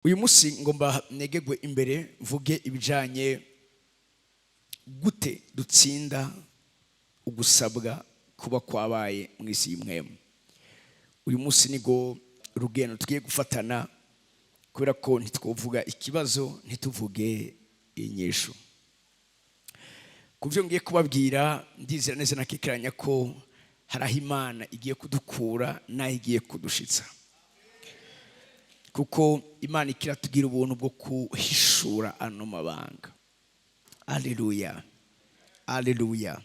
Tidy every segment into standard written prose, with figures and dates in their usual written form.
uyu munsi ngomba negegwe imbere mvuge ibijanye gute dutsinda ugusabwa kuba kwabaye mw'isi y'imwemu. Uyu munsi nigo rugendo tugiye gufatana kubera ko ntitwovuga ikibazo ntituvuge inyishu. Kuvyo ngiye kubabwira ndizera neza nakikiranya ko haraho Imana igiye kudukura naho igiye kudushitsa, kuko Imana ikiratugira ubuntu bwo kuhishura ano mabanga. Haleluya, haleluya.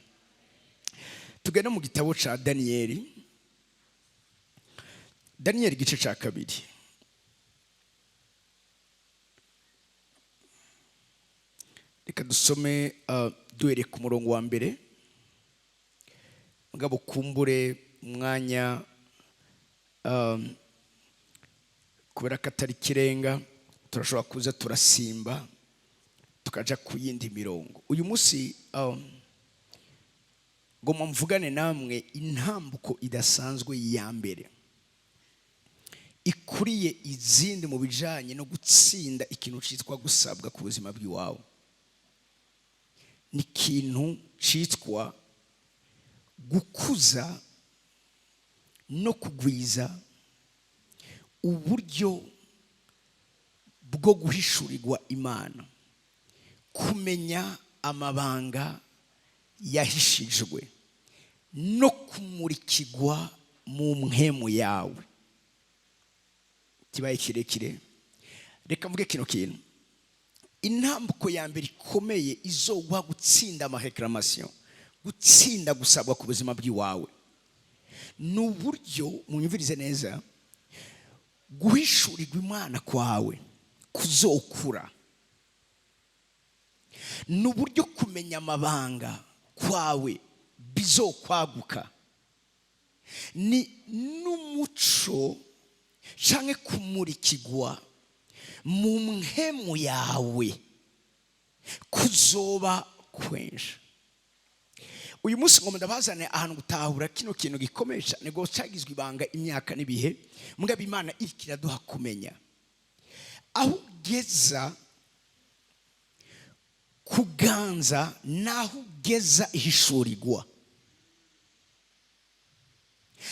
Tugenda mu gitabo ca Daniyeli igice ca 2. Reka dusome duhere ku murongo wa mbere, mugabo kumbure umwanya kubera ko atari kirenga turashobora kuza turasimba tukaja ku yindi mirongo. Uyu munsi ngomba mvugane namwe intambuko idasanzwe ya mbere ikuriye izindi mu bijanye no gutsinda ikintu citwa gusabwa ku buzima bw'iwawe. Ni ikintu citwa gukuza no kugwiza uburyo bwo guhishurirwa Imana, kumenya amabanga yahishijwe no kumurikirwa mu mpwemu yawe. Kibaye kirekire, reka mvuge kino kintu. Intambuko ya mbere ikomeye izogwa gutsinda amareklamation, gutsinda gusabwa ku buzima bw'iwawe, n'uburyo munyumvirize neza guhishurirwa Imana kwawe kuzokura, n'uburyo kumenya amabanga kwawe bizokwaguka, ni n'umuco canke kumurikirwa mu mpwemu yawe kuzoba kwinshi. Uyu munsi ngomba ndabazane ahantu gutahura kino kintu gikomeye cyane ngo cyagizwe ibanga imyaka n'ibihe, mugabo Imana iriko iraduha kumenya aho ugeza kuganza naho ugeza ihishurirwa,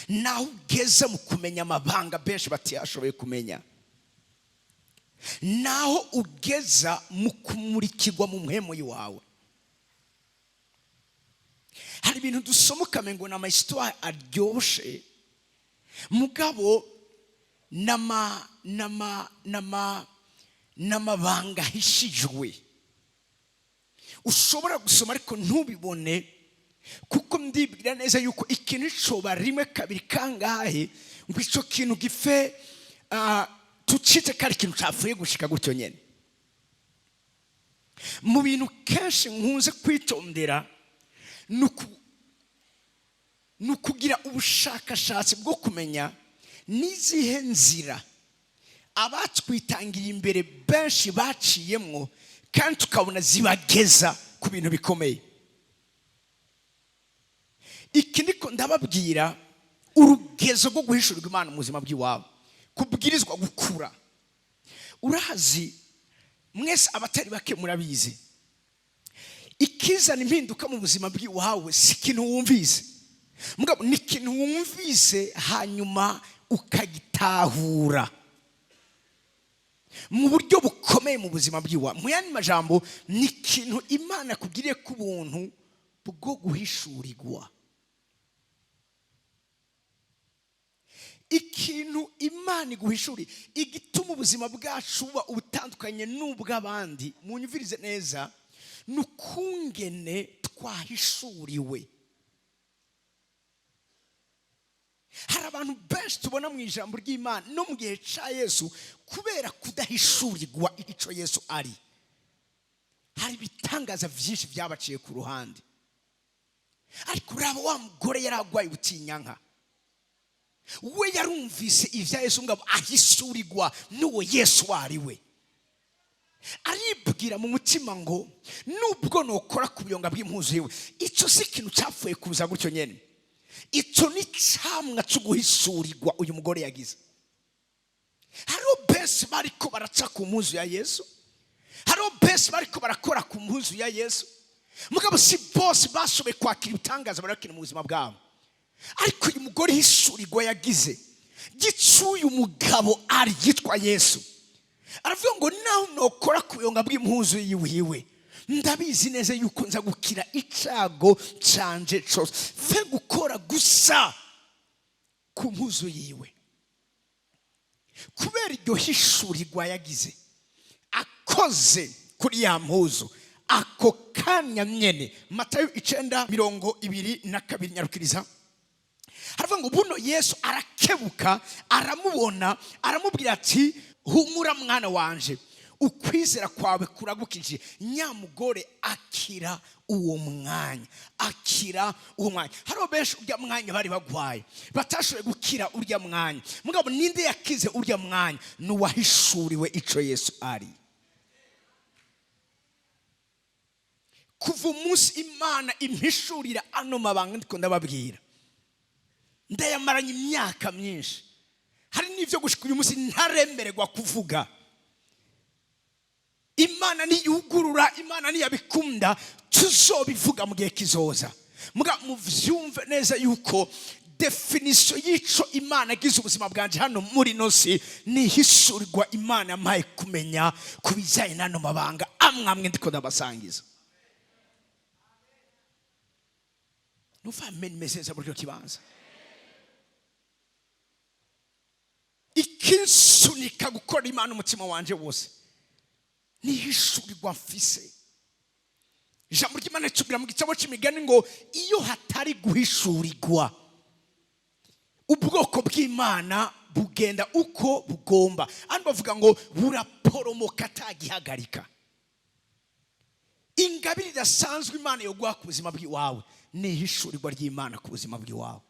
naho ugeza mu kumenya amabanga benshi batiyashoboye kumenya, naho ugeza mu kumurikirwa mu mpwemu yawe. Hari ibintu dusoma ukamengo ni amahistwari aryoshe, mugabo n'amabanga ahishijwe ushobora gusoma ariko ntubibone, kuko ndibwira neza yuko ikintu coba rimwe kabiri kangahe ngo ico kintu gife tucite kari ikintu capfuye gushika gutyo nyene. Mu bintu kenshi nkunze kwitondera nukugira ubushakashatsi bwo kumenya nizihe nzira abatwitangiye imbere benshi baciyemwo kandi tukabona zibageza ku bintu bikomeye. Iki niko ndababwira urugezo rwo guhishurirwa Imana mu buzima bw'iwawe, kubwirizwa gukura. Urazi mwese abatari bake murabizi, ikizana impinduka mu buzima bw'iwawe si ikintu wumvise, mugabo ni ikintu wumvise hanyuma ukagitahura mu buryo bukomeye mu buzima bw'iwawe. Mu yandi majambo, ni ikintu Imana kugiriye ku buntu bwo guhishurirwa. Ikintu Imana iguhishuri igituma ubuzima bwacu buba ubutandukanye n'ubw'abandi, munyumvirize neza, nukungene twahishuriwe. Hari abantu benshi tubona mu ijambo ry'Imana no mu gihe ca Yesu, kubera kudahishurirwa ico Yesu ari, hari ibitangaza vyinshi vyabaciye ku ruhande. Ariko uraba wa mugore yaragwaye ubutinyanka, we yarumvise ivya Yesu ngabo ahishurirwa n'uwo Yesu ari we. Aribwira mu mutima ngo nubwo nokora ku buyonga bw'impuzu yiwe, ico si ikintu capfuye kuza gutyo nyene, ico ni camwa cyo guhishurirwa uyu mugore yagize. Hariho benshi bariko baraca ku mpuzu ya Yesu, hariho benshi bariko barakora ku mpuzu ya Yesu, mugabo si bose bashoboye kwakira ibitangaza barakina mu buzima bwabo. Ariko uyu mugore hishurirwa yagize gicuye umugabo ari yitwa Yesu, aravuga ngo naho nokora kuyonga bw'impuzu yiwe ndabizi neza yuko nza gukira icago canje cose, fe gukora gusa ku mpuzu yiwe. Kubera iryo hishurirwa yagize akoze kuri ya mpuzu, ako kanya nyene Matayo 9:22 nyarukiriza, haravuga ngo buno Yesu arakebuka aramubona aramubwira ati humura mwana wanje, ukwizera kwawe kuragukije. Nyamugore akira uwo mwanya, akira uwo mwanya. Hariho benshi urya mwanya bari bagwaye batashoboye gukira urya mwanya, mugabo ninde yakize urya mwanya? Nuwahishuriwe ico Yesu ari. Kuva umunsi Imana impishurira ano mabanga ndiko ndababwira, ndayamaranye imyaka myinshi, hari n'ivyo gushika uyu munsi ntaremererwa kuvuga. Imana niyugurura, Imana niyabikunda, tuzobivuga mu gihe kizoza. Muga muvyumve neza yuko definition y'ico Imana agize ubuzima bwanje hano muri nosi ni hishurirwa Imana yampaye kumenya kubijanye n'ano mabanga amwe ndiko ndabasangiza. Nufameni mesenza muri cyo kibanza. Ikinsunika gukora Imana umutima wanje wose ni hishurirwa mfise. Ijambo ry'Imana ritubwira mu gitabo c'imigani ngo iyo hatari guhishurirwa, ubwoko bw'Imana bugenda uko bugomba, andi bavuga ngo buraporomoka atagihagarika. Ingabire idasanzwe Imana yo guha ku buzima bw'iwawe ni hishurirwa ry'Imana ku buzima bw'iwawe.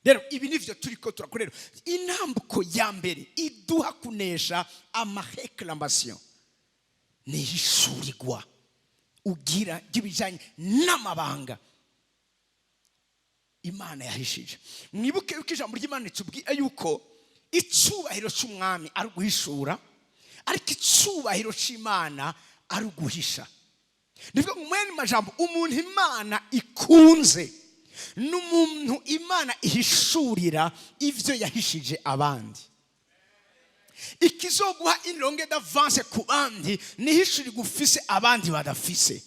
Rero ibi nivyo turiko turakorera. Intambuko ya mbere iduha kunesha amareclamation ni hishurirwa ugira gibijanye n'amabanga Imana yahishije. Mwibuke yuko ijambo ry'Imana ritubwira yuko icubahiro c'umwami ari guhishura, ariko icubahiro c'Imana ari guhisha. Nivuga mu mwene majambo, umuntu Imana ikunze n'umuntu Imana ihishurira ivyo yahishije abandi. Ikizoguha inronge d'avance ku bandi nihishuri gufise abandi badafise.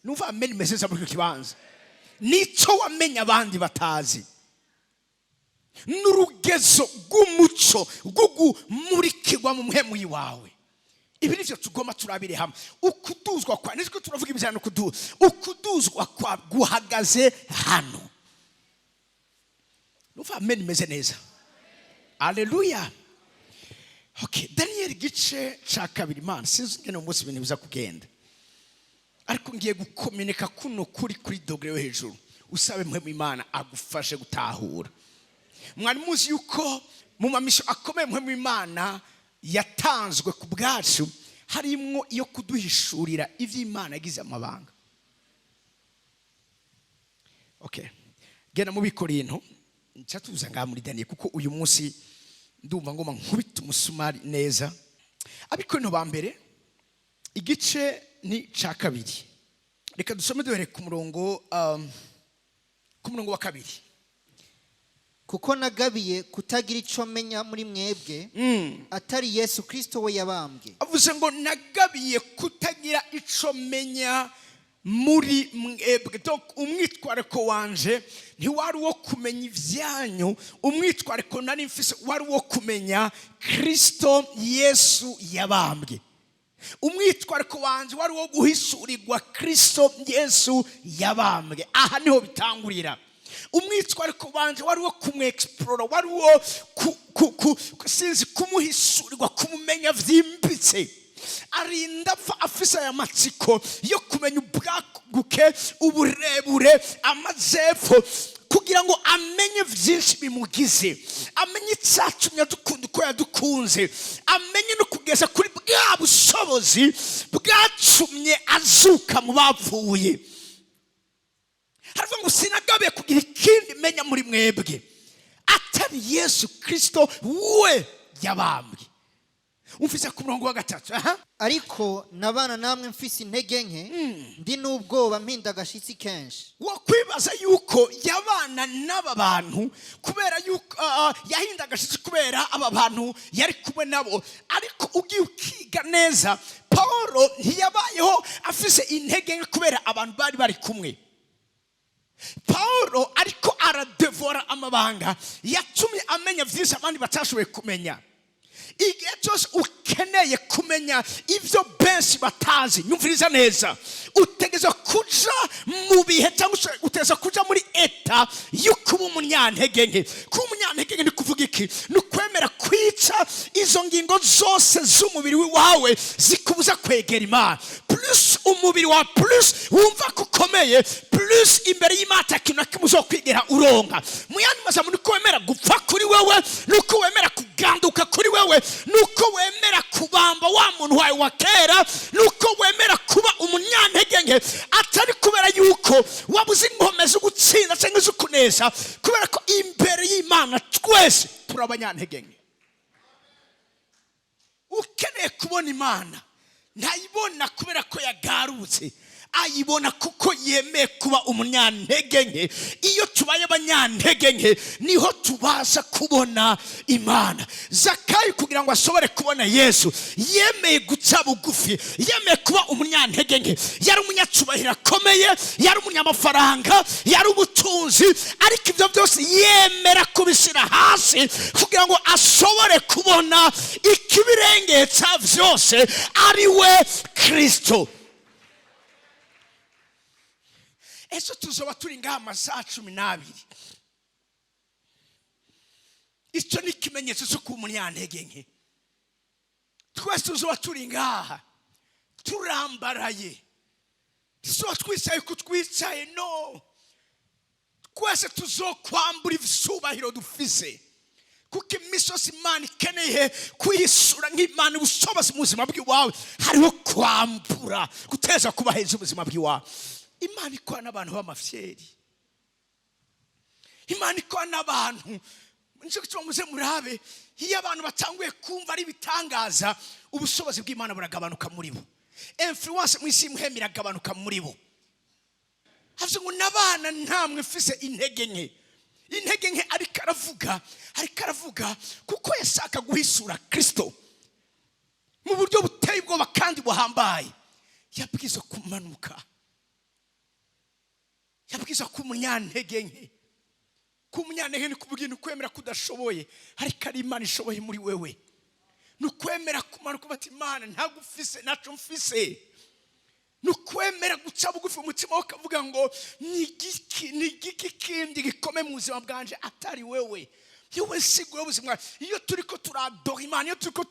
Nuva ameni meseza muri kibanza, nico wamenya abandi batazi. Nurugezo gumuco gugumurikirwa mu muhemu yiwawe. Ibi nivyo tugomba turabire hamwe. Ukuduzwa kwa niziko turavuga ibijyana ukuduzwa kwa guhagaze hano. Nuva ameni meze neza. Haleluya. Okay, Daniel gice ca kabiri, Imana sinzi ngene umunsi ibintu biza kugenda, ariko ngiye gukominika kuno kuri dogere yo hejuru. Usabe mpemu Imana agufashe gutahura. Mwari muzi yuko mu mamisho akomeye mpemu Imana yatanzwe ku bwacu harimwo iyo kuduhishurira ivy'Imana yagize amabanga. Okay, genda mu Bikorinto ncatuza ngaha muri Daniel, kuko uyu munsi ndumva ngoma nkubita umusumari neza. Abikorinto ba mbere igice ni ca kabiri, reka dusome duhere ku murongo wa kabiri. Kuko nagabiye kutagira ico menya muri mwebwe atari Yesu Kristo we yabambwe. Avuze ngo nagabiye kutagira ico menya muri mwebwe. Donc umwitwariko wanje ntiwari wo kumenya ivyanyu, umwitwariko nari mfise wari wo kumenya Kristo Yesu yabambwe. Umwitwariko wanje wari wo guhishurirwa Kristo Yesu yabambwe. Aha niho bitangurira. Umwitwariko wanje wari wo kumwexplore, wari wo sinzi kumuhishurirwa, kumumenya vyimbitse. Arinda afise aya matsiko yo kumenya ubwaguke, uburebure, amazepfo, kugira ngo amenye vyinshi bimugize, amenye icyatumye dukunda uko yadukunze, amenye no kugeza kuri bwa bushobozi bwacumye azuka mu bapfuye. Haravuga ngo sinagabiye kugira ikindi menya muri mwebwe atari Yesu Kristo we yabambwe. Umfise ku murongo wa 3. ariko nabana namwe mfise intege nke ndi n'ubwoba mpinda agashitsi kenshi. Wakwibaza yuko yabana n'aba bantu kubera yuko yahinda agashitsi kubera aba bantu yari kumwe nabo, ariko ugiye ukiga neza Paulo ntiyabayeho afise intege nke kubera abantu bari kumwe. Paulo ariko aradevora amabanga yatumye amenya vyinshi abandi batashoboye kumenya. Igihe cyose ukeneye kumenya ibyo benshi batazi, nyumviriza neza, utegeza kuja mu bihe cyangwa uteza kuja muri eta yo kuba umunyantege nke. Kuba umunyantege nke ni kuvuga iki? Ni ukwemera kwica izo ngingo zose z'umubiri wawe zikubuza kwegera Imana. Plus umubiri wa plus wumva kukomeye, plus imbere y'Imana kintu kimwe uzokwigera uronka. Muyandi mazamu ni kwemera gupfa kuri wewe, nuko wemera kuganduka kuri wewe, nuko wemera kubamba wa muntu wawe wa kera, nuko wemera kuba umunyantege nke atari kubera yuko wabuze inkomezi gutsinda cyangwa zukuneza, kubera ko imbere y'Imana twese turabanyantege nke. Ukeneye kubona Imana ntayibona kubera ko yagarutse, ayibona kuko yemeye kuba umunyantege nke. Iyo tubaye abanyantege nke niho tubasha kubona Imana. Zakayo kugira ngo ashobore kubona Yesu yemeye guca bugufi, yemeye kuba umunyantege nke. Yari umunyacubahiro akomeye, yari umunyamafaranga, yari ubutunzi, ariko ibyo byose yemera kubishyira hasi kugira ngo ashobore kubona ikibirengeye cya byose ari we Kristo. Eso tuzoba turi ngaha amasaha 12. Icyo ni ikimenyetso cyo kuba umunyantege nke. Twese tuzoba turi ngaha turambaraye, tuzoba twicaye ko twicaye, no, twese tuzokwambura ibisubahiro dufise, kuko imisozi Imana ikeneye kuyisura nk'Imana ubushobozi mu buzima bw'iwawe hariho kwambura guteza kuba heza ubuzima bw'iwawe. Imana ikora n'abantu b'amafyeri, Imana ikora n'abantu nje cyo muze murabe. Iyo abantu batanguye kumva ari bitangaza, ubushobozi bw'Imana buragabanuka muri bo, influence mu isi muhemira gabanuka muri bo. Havye ngo nabana ntamwe mfise intege nke. Intege nke ariko aravuga kuko yashaka guhisura Kristo mu buryo buteye ubwoba kandi buhambaye. Yabwiza kumanuka, yabwiza ku munyantege nke. Ku munyantege ni kuvuga ni kwemera kudashoboye, ariko ari Imana ishoboye muri wewe. Ni kwemera kumanuka bati Imana ntagufise naco mfise. Ni kwemera guca bugufi umutima ukavuga ngo ni igiki kindi gikome mu buzima bwanje atari wewe. Yewe sigura ubuzima. Iyo turiko turadora Imana, iyo turiko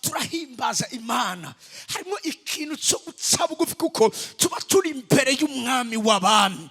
turahimbaza Imana, harimo ikintu cyo guca bugufi kuko tuba turi imbere y'umwami w'abami.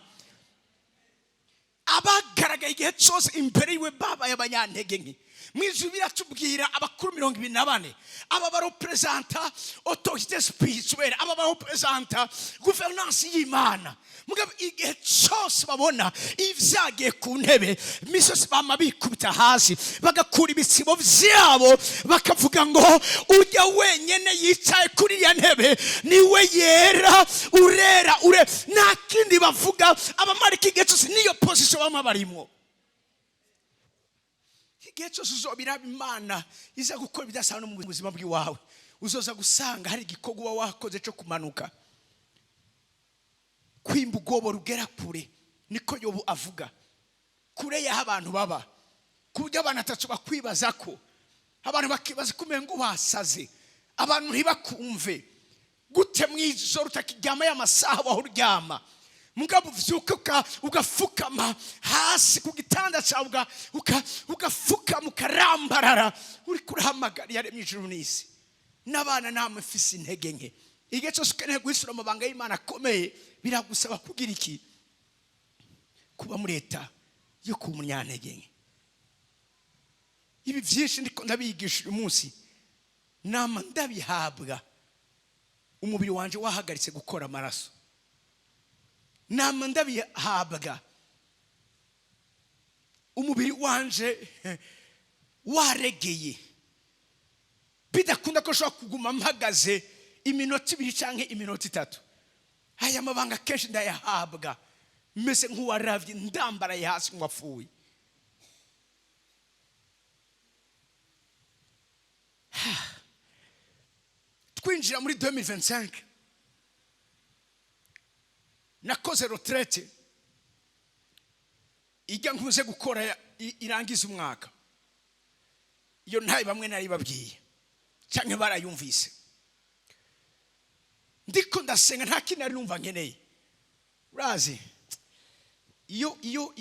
Abagaragaye igihe cyose imbere yiwe babaye abanyantege nke. Mwizu biratubwira abakuru 24 aba barepresenta autorité spirituelle, aba barepresenta gouvernance y'Imana. Mugabe igihe cyose babona ivyagiye ku ntebe, misozi bama bikubita hasi bagakura ibisibo vyabo bakavuga ngo urya wenyene yicaye kuri ya ntebe niwe yera urera nta kindi bavuga. Abamarika igihe cyose niyo position bama barimo. Igihe cyose uzobiraba Imana iza gukora bidasana mu buzima bw'iwawe, uzoza gusanga hari igikorwa wakoze cyo kumanuka, kwimba ubwoba rugera kure. Niko Yobu avuga, kure y'aho abantu baba, ku buryo abantu atatu bakwibaza ko, abantu bakibaza kumengo wasaze, abantu ntibakumve gute mwijoro utakiryama y'amasaha waho uryama. Mugabo vyuka ugafukama hasi ku gitanda cyawe ugafukama ukarambarara uri kurahamagara yaremye ijuru n'isi. N'abana namwe mfise intege nke. Igihe cyose ukeneye guhisura amabanga y'Imana akomeye, biragusaba kugira iki? Kuba muri leta yo kuba umunyantege nke. Ibi vyinshi ndiko ndabigisha uyu munsi, nama ndabihabwa umubiri wanje wahagaritse gukora amaraso. Nama ndabihabwa umubiri wanje waregeye bidakunda ko ushobora kuguma mpagaze iminota 2 cyangwa iminota 3. Aya mabanga kenshi ndayahabwa mese nk'uwaravye ndambaraye hasi nk'wapfuye. Twinjira muri 2025 nakoze retraite ijya nkuze gukora irangiza umwaka. Iyo ntaye bamwe nari babwiye cyangwa barayumvise. Ndiko ndasenga nta kintu nari numva nkeneye. Urazi iyo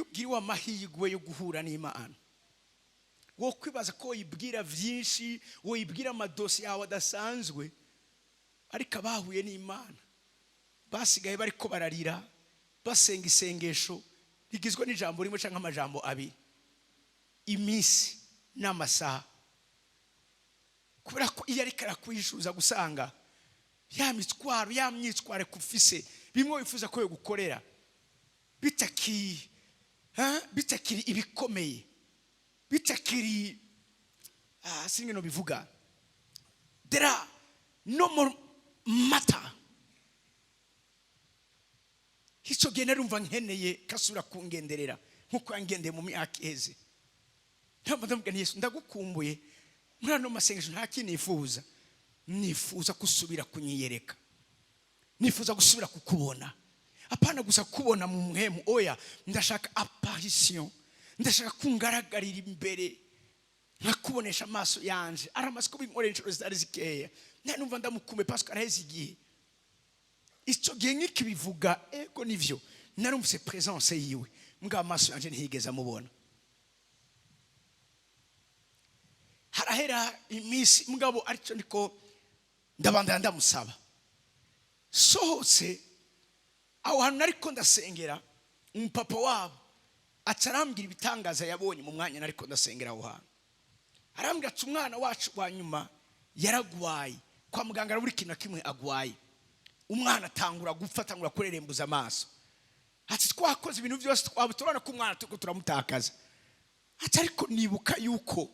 ugiriwe amahirwe yo guhura n'Imana, wo kwibaza ko yibwira vyinshi, wo yibwira amadosi yawe adasanzwe, ariko abahuye n'Imana basigaye bariko bararira basenga isengesho rigizwe n'ijambo rimwe canke amajambo abiri, iminsi n'amasaha. Kubera ko iyo ariko arakwishuza gusanga ya myitwaro kufise bimwe wifuza ko yo gukorera bitakiri ibikomeye, bitakiri singeno bivuga, there are no more matter. Hicho gene rumva nkeneye kasura kungenderera nkuko yangendeye mu myaka iheze. Ntabwo ndamubwira Yesu ndagukumbuye, muri ano masengesho nta kinifuza, nifuza kusubira kunyiyereka, nifuza gusubira kukubona. Apana gusa kubona mu muhemu, oya ndashaka apparition, ndashaka kungaragarira imbere nkakubonesha amaso yanje. Aramaze ko binkoresho zari zikeya, numva ndamukume parce que araheze igihe. Icyo gihe nkibivuga ego nivyo narumvise presence yiwe, mbwa amaso yanje ntihigeze amubona. Harahera iminsi mugabo aricyo ndiko ndabandana ndamusaba. Sohotse aho hantu nariko ndasengera, umupapa wabo acarambwira ibitangaza yabonye mu mwanya nariko ndasengera aho hantu. Arambwira ati umwana wacu wa nyuma yaragwaye kwa muganga, buri kintu kimwe agwaye. Umwana atangura gupfa, atangura kurerembuza amaso. Ati twakoze ibintu byose twabuturana ko umwana tuko turamutakaza. Ati ariko nibuka yuko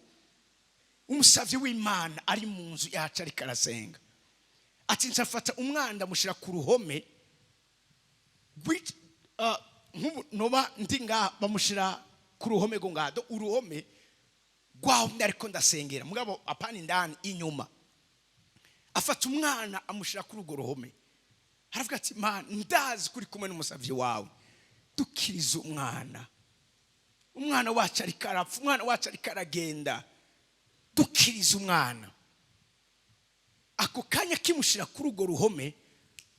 umusavye w'Imana ari mu nzu yacu ariko arasenga. Ati nsafata umwana mushira ku ruhome noba ndinga bamushira ku ruhome go ngado uruhome gwaho ariko ndasengera mugabo apani ndani inyuma. Afata umwana amushira kuri ugo ruhome, haravuga ati Mana ndazi kuri kumwe n'umusavye wawe, dukiriza umwana wacu ari karapfa, umwana wacu ari karagenda, dukiriza umwana. Ako kanya kimushira kuri ugo ruhome,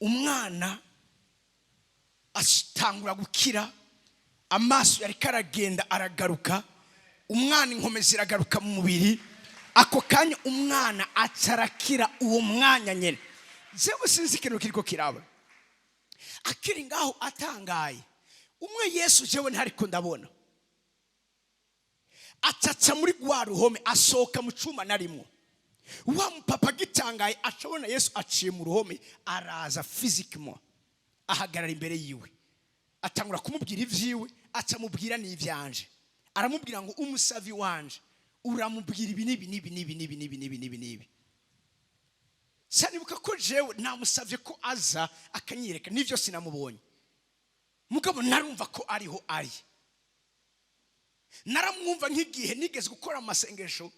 umwana atangura gukira, amaso yari karagenda aragaruka, umwana inkome ziragaruka mu mubiri. Ako kanya umwana acarakira uwo mwanya nyene. Zewe sinzi ikintu kiriko kiraba, akiri ngaho atangaye. Umwe Yesu jewe ntariko ndabona, acaca muri gwa ruhome asohoka mu cuma narimo. Wa mupapa gitangaye acabona Yesu aciye mu ruhome, araza physiquement ahagarara imbere yiwe, atangura kumubwira ivyiwe, acamubwira n'ivyanje. Aramubwira ngo umusavi wanje uramubwira ibi nibi. Sanibuka ko jewe namusavye ko aza akanyereka, nivyo sinamubonye. Mugabo narumva ko ariho ari. Naramwumva nk'igihe nigeze gukora amasengesho,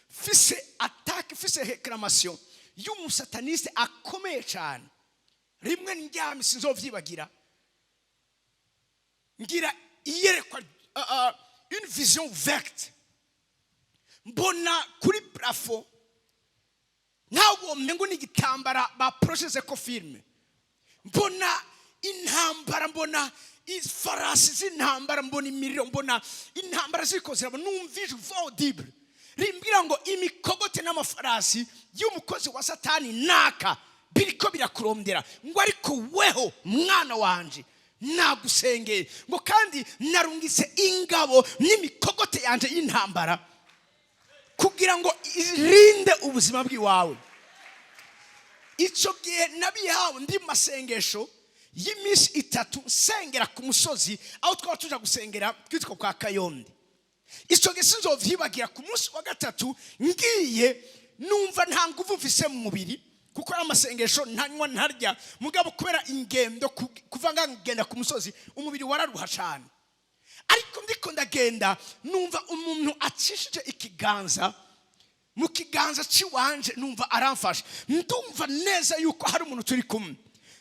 fise attaque, fise réclamation y'umusataniste akomeye cyane. Rimwe ndyame sinzovyibagira, ngira iyerekwa une vision ouverte. Mbona kuri plafond ntawo mmengo n'igitambara ba processe ko filme. Mbona intambara, mbona ifarasi z'intambara, mbona imiriro, mbona intambara zikozera, numvije audible rimbwira ngo imikogote n'amafarasi y'umukozi wa Satani naka biriko birakurondera, ngo ariko weho mwana wanje nagusengeye, ngo kandi narungitse ingabo n'imikogote yanje y'intambara kugira ngo irinde ubuzima bw'iwawe. Ico gihe nabihawe ndi masengesho y'imisi 3 sengera ku musozi aho twaba tuja gusengera kwitwa kwa Kayondi. icyo gihe sinzovyibagira ku munsi wa gatatu ngiye numva nta nguvu mfise mu mubiri kuko amasengesho ntanywa ntarya mugabo kubera ingendo kuva ngagenda ku musozi umubiri wararuha cyane ariko ndiko ndagenda numva umuntu acishije ikiganza mu kiganza ciwanje numva aramfasha ndumva neza yuko hari umuntu turi kumwe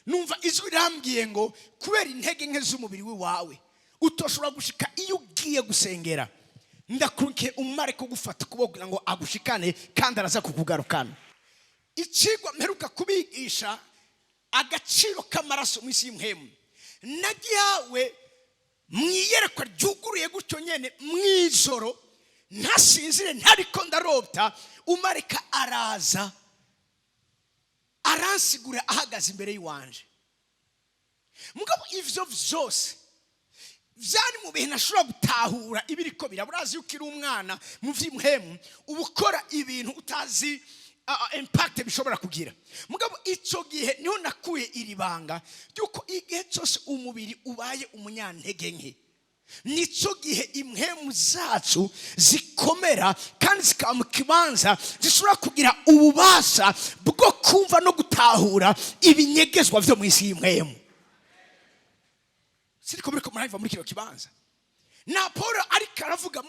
numva ijwi rambwiye ngo kubera intege nke z'umubiri wawe utoshobora gushika iyo ugiye gusengera ndakuruke umare ko gufata kuboko ngo agushikane kandi araza kukugarukana icigwa mperuka kubigisha agaciro k'amaraso mu isi y'imhemu nagiyawe mwiyerekwa ryuguruye gutyo nyene mwijoro ntasinzire ntariko ndarota umareka araza aransigura ahagaze imbere yiwanje mugabo ivyo vyose vyari mu bihe nashobora gutahura ibiriko biraburazi yuko iri umwana mu vy'imhemu ubukora ibintu utazi impact bishobora kugira mugabo ico gihe niho nakuye iri banga yuko igihe cyose umubiri ubaye umunyantege nke nico gihe imhemu zacu zikomera kandi zikamukibanza zishobora kugira ububasha bwo kumva no gutahura ibinyegezwa vyo mu isi y'imhemu siriko muri kumara muri kino kibanza na Paul ariko aravuga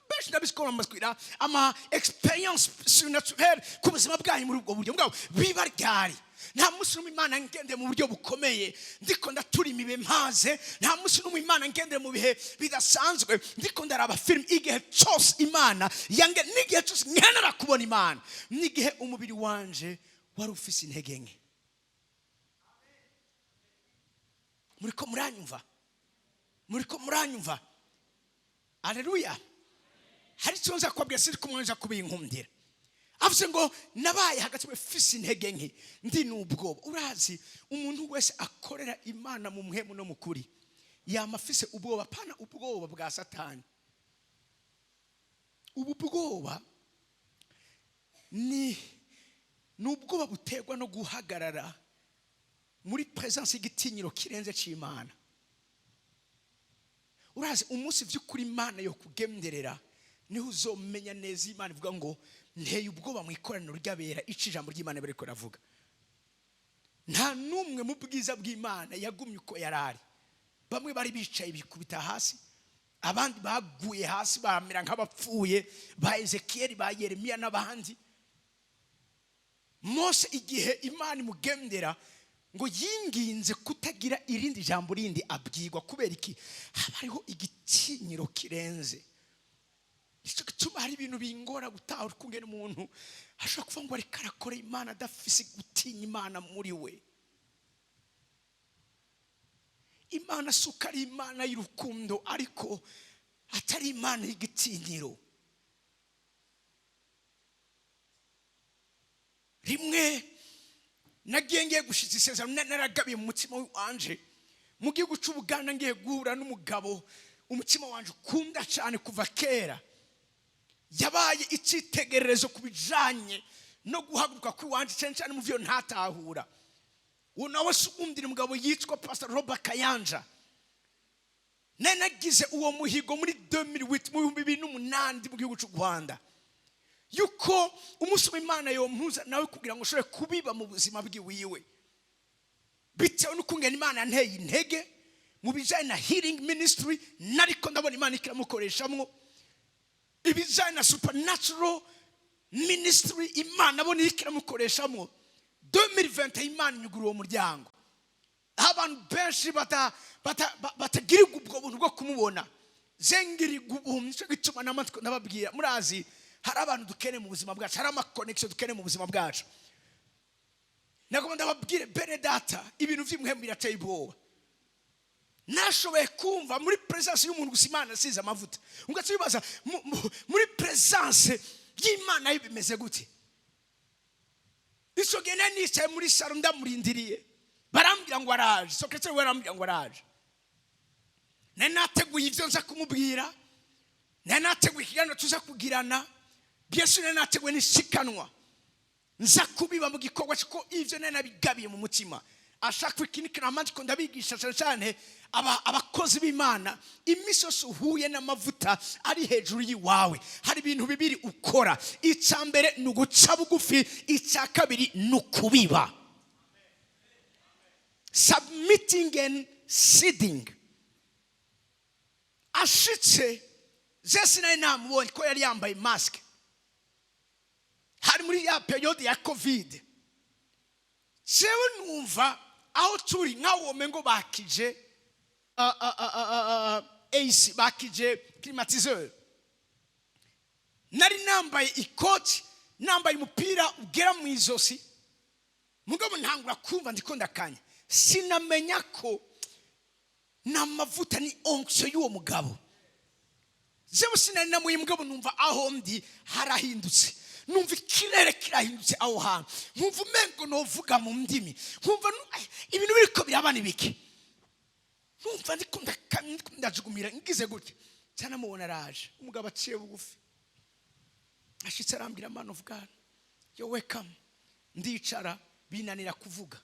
benshi ndabisikora amaskwira ama experience surnaturelle ku buzima bwanyu muri ubwo buryo mugabo biba ryari nta musi n'umwe Imana ngende mu buryo bukomeye ndiko ndatura imibe mpaze nta musi n'umwe Imana ngende mu bihe bidasanzwe ndiko ndaraba film igihe cyose Imana yange n'igihe cyose nkenera kubona Imana n'igihe umubiri wanje wari ufise intege nke muriko muranyumva Haleluya hari icyo nza kwabwira siri kumwenza kubinkundira avuze ngo nabaye hagati wefise intege nke ndi n'ubwoba urazi umuntu wese akorera Imana mu muhemu no mukuri yamafise ubwoba pana ubwoba bwa Satani ubu bwoba ni ubwoba buterwa no guhagarara muri presence y'igitinyiro kirenze c'Imana urazi umunsi vy'ukuri Imana yo kugenderera niho uzomenya neza Imana ivuga ngo nteye ubwoba mu ikoraniro ry'abera ijambo ry'Imana bariko ravuga nta numwe mu bwiza bw'Imana yagumye uko yarari bamwe bari bicaye bikubita hasi abandi baguye hasi baramera nk'abapfuye ba Ezekiel ba Yeremiya n'abandi Mose igihe Imana imugendera ngo yinginze kutagira irindi jambo rindi abwirwa kubera iki hariho igitinyiro kirenze icyo gituma hari ibintu bingora gutahura kungena umuntu ashobora kuvuga ngo ari karakora Imana adafise gutinya Imana muri we Imana suka ari Imana y'urukundo ariko atari Imana y'igitinyiro rimwe nagiye ngiye gushitsa isezerano naragabiye mu mutima wanje mu gihugu c'Ubuganda ngiye guhura n'umugabo umutima wanje ukunda cyane kuva kera yabaye icitegererezo kubijanye no guhaguruka kwiwanje cyane mu vyo ntatahura unawe sumundira umugabo yitwa Pastor Robert Kayanja nagize uwo muhigo muri 2008 mu 2008 mu gihugu c'u Rwanda yuko umunsi w'Imana yompuza nawe kugira ngo ushobore kubiba mu buzima bwiwiwe bitewe n'ukungena Imana nteye intege mu bijanye na healing ministry nariko ndabona Imana ikiramukoreshamwo ibijanye na supernatural ministry Imana abona ikiramukoreshamwo 2020 Imana inyugura uwo muryango abantu benshi batagirirwa ubwo buntu bwo kumubona zengirirwa ubuntu cyo gituma namatwe ndababwira murazi hari abantu dukene mu buzima bwacu hari ama connection dukene mu buzima bwacu nagomba ndababwire bene data ibintu vy'imhemu birateye ubwoba nashoboye kumva muri presence y'umuntu gusa Imana asize amavuta ungatsubibaza muri presence y'Imana y'ibimeze gute ico gene nicaye muri saro ndamurindiriye barambira ngo araje secretary barambira ngo araje nateguye ivyo nza kumubwira nateguye ikiganiro tuza kugirana Yesu nateguye nishikanwa nza kubiba mu gikorwa cyo ivyo nabigabiye mu mutima ashaka ikinikira amandiko ndabigisha cyane abakozi b'Imana imisoso uhuye n'amavuta ari hejuru yiwawe hari ibintu bibiri ukora icya mbere ni uguca bugufi icya kabiri ni ukubiba submitting and seeding ashitse Jesse nari namubonye ko yari yambaye mask hari muri ya periode ya covid jewe numva aho turi nkawo mengo bakije AC bakije climatiseur nari nambaye ikoti nambaye umupira ugera mu izosi mugabo ntangura kumva ndiko ndakanya sinamenya ko namavuta ni onction y'uwo mugabo jewe sinari namuye mugabo numva aho ndi harahindutse numva ikirere kirahindutse aho hantu numva umengo novuga mu ndimi numva ibintu biriko birabana ibiki numva ndajugumira ngize gutya cyane mubona araje umugabo aciye bugufi ashitse arambira man of God yo welcome ndicara binanira kuvuga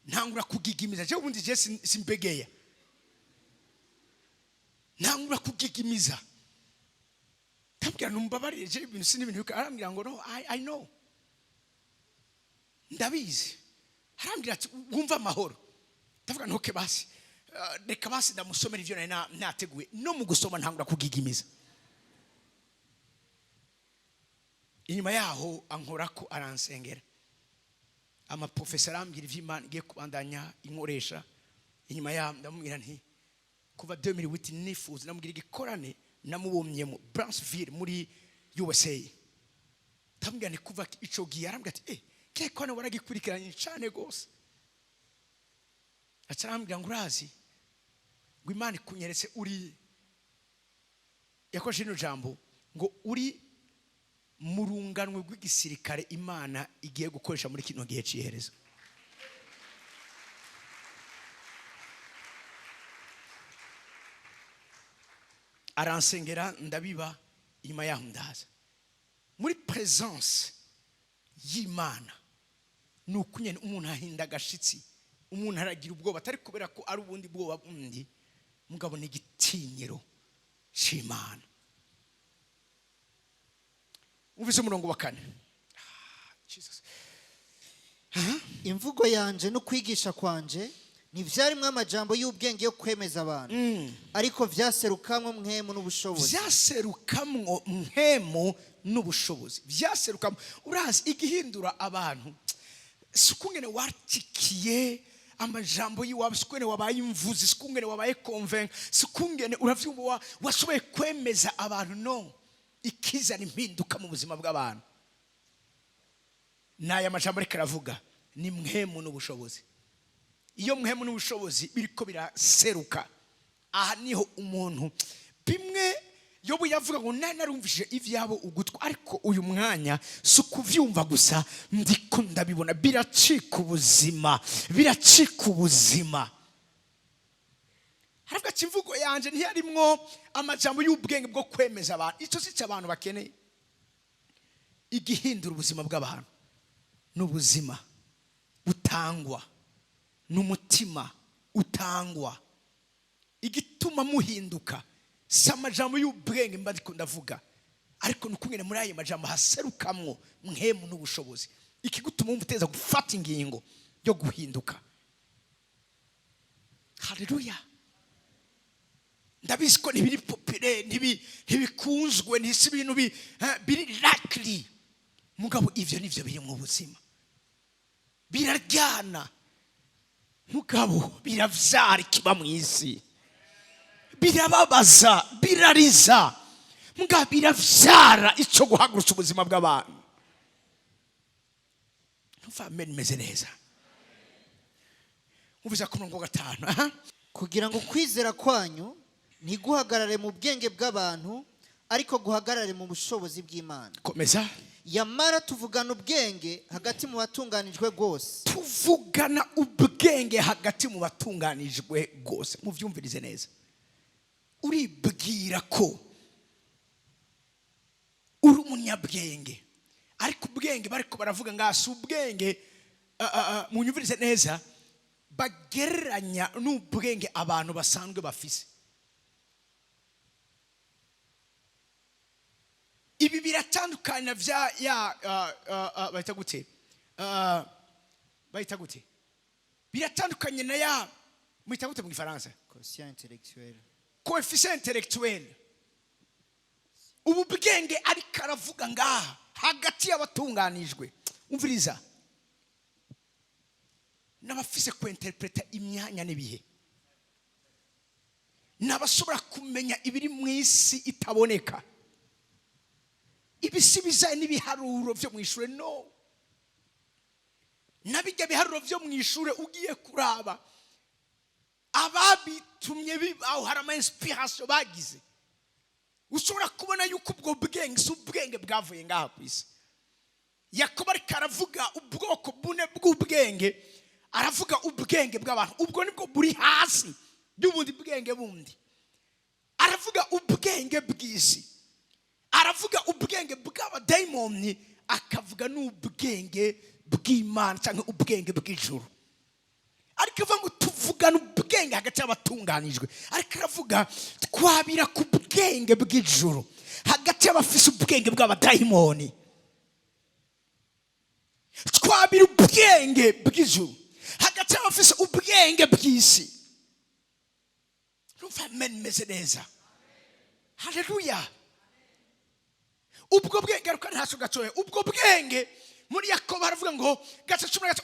ntangura kugigimiza je ubundi je simbegeya ntangura kugigimiza tambira numbabarire je ibintu sini ibintu arambira ngo no I know ndabizi arambira ati wumva amahoro ndavuga ntoke basi reka basi ndamusomera ivyo nari nateguye no mu gusoma ntangura kugigimiza inyuma yaho ankorako aransengera ama professor ambira ivy'Imana igiye kubandanya inkoresha inyuma yaho ndamubwira nti kuva 2008 nifuza namubwira igikorane namubomyemo Brownsville muri USA tambwira ni kuva ico gihe arambwira ati kekwane waragikurikiranye cyane gose acarambwira ngo urazi ngo Imana kunyeretse uri yakoje no jambo ngo uri murunganwe rw'igisirikare Imana igiye gukoresha muri kino gihe cihereza aransengera ndabiba inyuma yaho ndaza muri presence y'Imana nukunyene umuntu ahinda gashitsi umuntu aragira ubwoba atari kubera ko ari ubundi bwoba bundi mugabo ni igitinyiro c'Imana uvise umurongo wa 4 Jesus imvugo yanje no kwigisha kwanje ntivyarimwe amajambo y'ubwenge yo kwemeza abantu ariko vyaserukamwe mhemu n'ubushobozi vyaserukamwe mhemu n'ubushobozi vyaserukamwe urazi igihindura abantu sukungene wartikiye amajambo yiwawe sukungene wabaye imvuzi sukungene wabaye convince sukungene uravyumva washoboye kwemeza abantu no ikizana impinduka mu buzima bw'abantu naya majambo reka ravuga ni mhemu n'ubushobozi iyo mhemu n'ubushobozi biriko biraseruka aha niho umuntu bimwe yobu yavuga ngo narumvije ivyabo ugutwa ariko uyu mwanya sukuvyumva gusa ndiko ndabibona biracika ubuzima haravuga ati imvugo yanje ntiyarimwo amajambo y'ubwenge bwo kwemeza abantu ico si cy'abantu bakeneye igihindura ubuzima bw'abantu n'ubuzima butangwa n'umutima utangwa igituma muhinduka samajambo y'ubwenge mba ndiko ndavuga ariko nukungene muri ayo majambo haserukamwo mhemu n'ubushobozi ikigutuma umuteza gufata ingingo yo guhinduka haleluya ndabizi ko ntibiri populaire ntibikunzwe n'isi ibintu biri likely mugabo ivyo nivyo biri mu buzima biraryana mugabo biravyara ikiba mu isi birababaza birariza mugabo biravyara ico guhagurutsa ubuzima bw'abantu ntuva meze neza uvuza ku murongo wa 5 kugira ngo kwizera kwanyu ntiguhagarare mu bwenge bw'abantu ariko guhagarare mu bushobozi bw'Imana komeza yamara tuvugana ubwenge hagati mu batunganijwe gose tuvugana ubwenge hagati mu batunganijwe gose muvyumvirize neza uribwira ko uri umunyabwenge ariko ubwenge bariko baravuga ngasi ubwenge munyumvirize neza bagereranya n'ubwenge abantu basanzwe bafise. Ibi biratandukana bahita gute biratandukanye na ya mwita gute mu Gifaransa? Quotient intellectuel. Coefficient intellectuel. Ubu bwenge ariko aravuga ngaha hagati y'abatunganijwe. Umviriza, n'abafise kwinterpreta imyanya n'ibihe, n'abashobora kumenya ibiri mu isi itaboneka, ibisibiza n'ibiharuro byo mu ishure. No, nabijya biharuro byo mu ishure ugiye kuraba ababitumye bibaho, hari ama inspiration bagize. Ushobora kubona yuko ubwo bwenge si ubwenge bwavuye ngaha ku isi. Yakobo ariko aravuga ubwoko bune bw'ubwenge, aravuga ubwenge bw'abantu, ubwo nibwo buri hasi y'ubundi bwenge bundi. Aravuga ubwenge bw'isi, aravuga ubwenge bw'abadayimoni, akavuga n'ubwenge bw'Imana cyangwa ubwenge bw'ijuru. Ariko avuga ngo tuvugana ubwenge hagati y'abatunganijwe, ariko aravuga twabira ku bwenge bw'ijuru hagati y'abafise ubwenge bw'abadayimoni. Twabira ubwenge bw'ijuru hagati y'abafise ubwenge bw'isi. Numva meze neza. Haleluya. Ubwo bwenge ariko ntaso gatoye. Ubwo bwenge muri Yakobo baravuga ngo